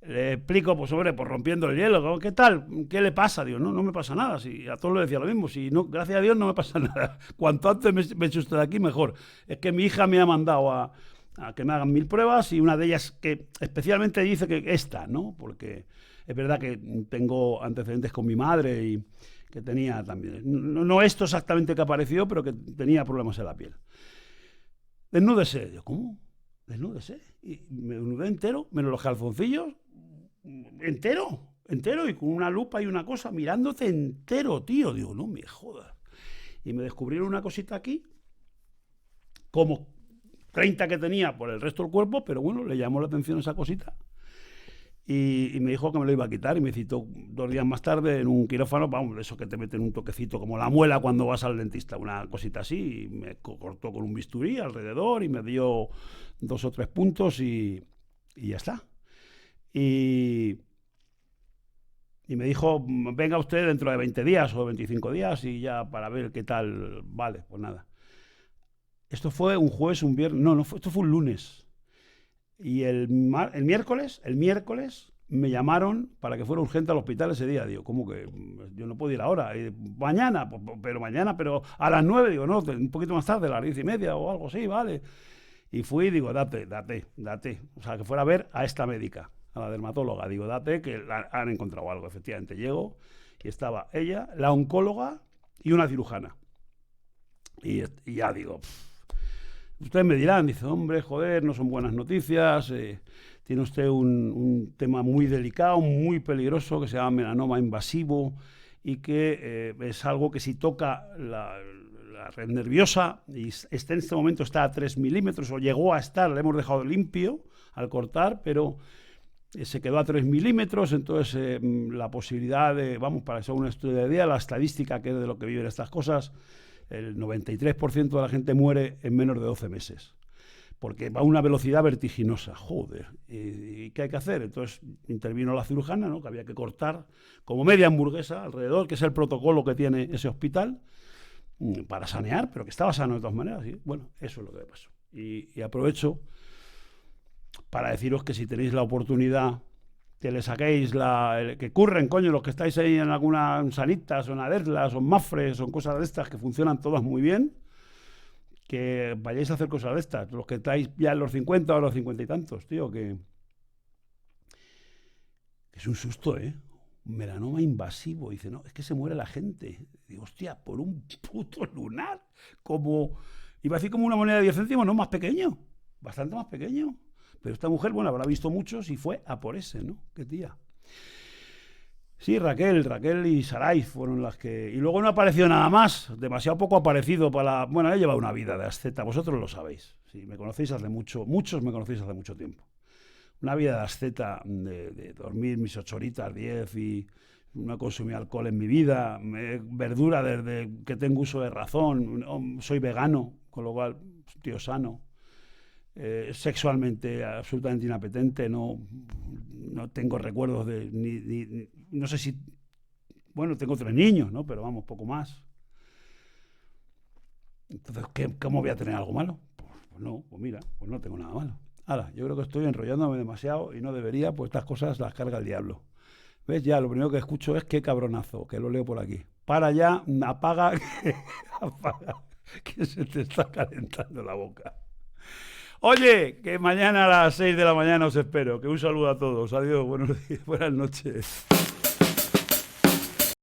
S1: le explico, pues hombre, pues rompiendo el hielo, ¿qué tal? ¿Qué le pasa? Digo, no me pasa nada, si a todos le decía lo mismo, si no, gracias a Dios no me pasa nada, cuanto antes me eche usted de aquí mejor. Es que mi hija me ha mandado a que me hagan 1000 pruebas y una de ellas que especialmente dice que esta, ¿no? Porque es verdad que tengo antecedentes con mi madre y que tenía también, no esto exactamente que apareció, pero que tenía problemas en la piel. Desnúdese. Digo, ¿cómo? Desnúdese. Y me desnudé entero, menos los calzoncillos, entero. entero y con una lupa y una cosa, mirándote entero, tío. Digo, no me jodas. Y me descubrieron una cosita aquí, como 30 que tenía por el resto del cuerpo, pero bueno, le llamó la atención esa cosita. Y me dijo que me lo iba a quitar y me citó 2 días más tarde en un quirófano, vamos, eso que te meten un toquecito como la muela cuando vas al dentista, una cosita así, y me cortó con un bisturí alrededor y me dio 2 o 3 puntos y ya está. Y me dijo, venga usted dentro de 20 días o 25 días y ya para ver qué tal, vale, pues nada. Esto fue un jueves, un viernes, no, esto fue un lunes. Y el miércoles me llamaron para que fuera urgente al hospital ese día. Digo, ¿cómo que? Yo no puedo ir ahora. Y, mañana, pero a las 9, digo, no, un poquito más tarde, a las 10:30 o algo así, vale. Y fui y digo, date. O sea, que fuera a ver a esta médica, a la dermatóloga. Digo, date, que han encontrado algo. Efectivamente, llego y estaba ella, la oncóloga y una cirujana. Y ya digo, ustedes me dirán, dice, hombre, joder, no son buenas noticias, tiene usted un tema muy delicado, muy peligroso, que se llama melanoma invasivo y que es algo que si toca la red nerviosa, y en este momento está a 3 milímetros, o llegó a estar, le hemos dejado limpio al cortar, pero se quedó a 3 milímetros, entonces la posibilidad de, vamos, para hacer una estudio de día, la estadística que es de lo que viven estas cosas, el 93% de la gente muere en menos de 12 meses. Porque va a una velocidad vertiginosa. Joder. ¿Y qué hay que hacer? Entonces intervino la cirujana, ¿no? Que había que cortar como media hamburguesa alrededor, que es el protocolo que tiene ese hospital, para sanear, pero que estaba sano de todas maneras. ¿Sí? Bueno, eso es lo que pasó. Y aprovecho para deciros que si tenéis la oportunidad que le saquéis que curren, coño, los que estáis ahí en algunas Sanitas o en Aderlas o en Mafres o en cosas de estas que funcionan todas muy bien, que vayáis a hacer cosas de estas, los que estáis ya en los 50 o en los 50 y tantos, tío, que es un susto, un melanoma invasivo. Dice, no, es que se muere la gente. Digo, hostia, por un puto lunar, como, iba a decir como una moneda de 10 céntimos, no, más pequeño, bastante más pequeño. Pero esta mujer, bueno, habrá visto muchos y fue a por ese, ¿no? Qué tía. Sí, Raquel y Saray fueron las que... Y luego no apareció nada más, demasiado poco aparecido para... Bueno, he llevado una vida de asceta, vosotros lo sabéis. Sí, me conocéis hace mucho, muchos me conocéis hace mucho tiempo. Una vida de asceta, de dormir mis 8 horitas, 10 y no consumí alcohol en mi vida, verdura desde que tengo uso de razón, soy vegano, con lo cual, tío sano. Sexualmente absolutamente inapetente, no tengo recuerdos de no sé si, bueno, tengo 3 niños, ¿no? Pero vamos, poco más. Entonces, ¿cómo voy a tener algo malo? Pues no, pues mira, pues no tengo nada malo. Ahora, yo creo que estoy enrollándome demasiado y no debería, pues estas cosas las carga el diablo. ¿Ves? Ya, lo primero que escucho es qué cabronazo, que lo leo por aquí. Para ya, apaga, que se te está calentando la boca. Oye, que mañana a las 6 de la mañana os espero. Que un saludo a todos. Adiós, buenos días, buenas noches.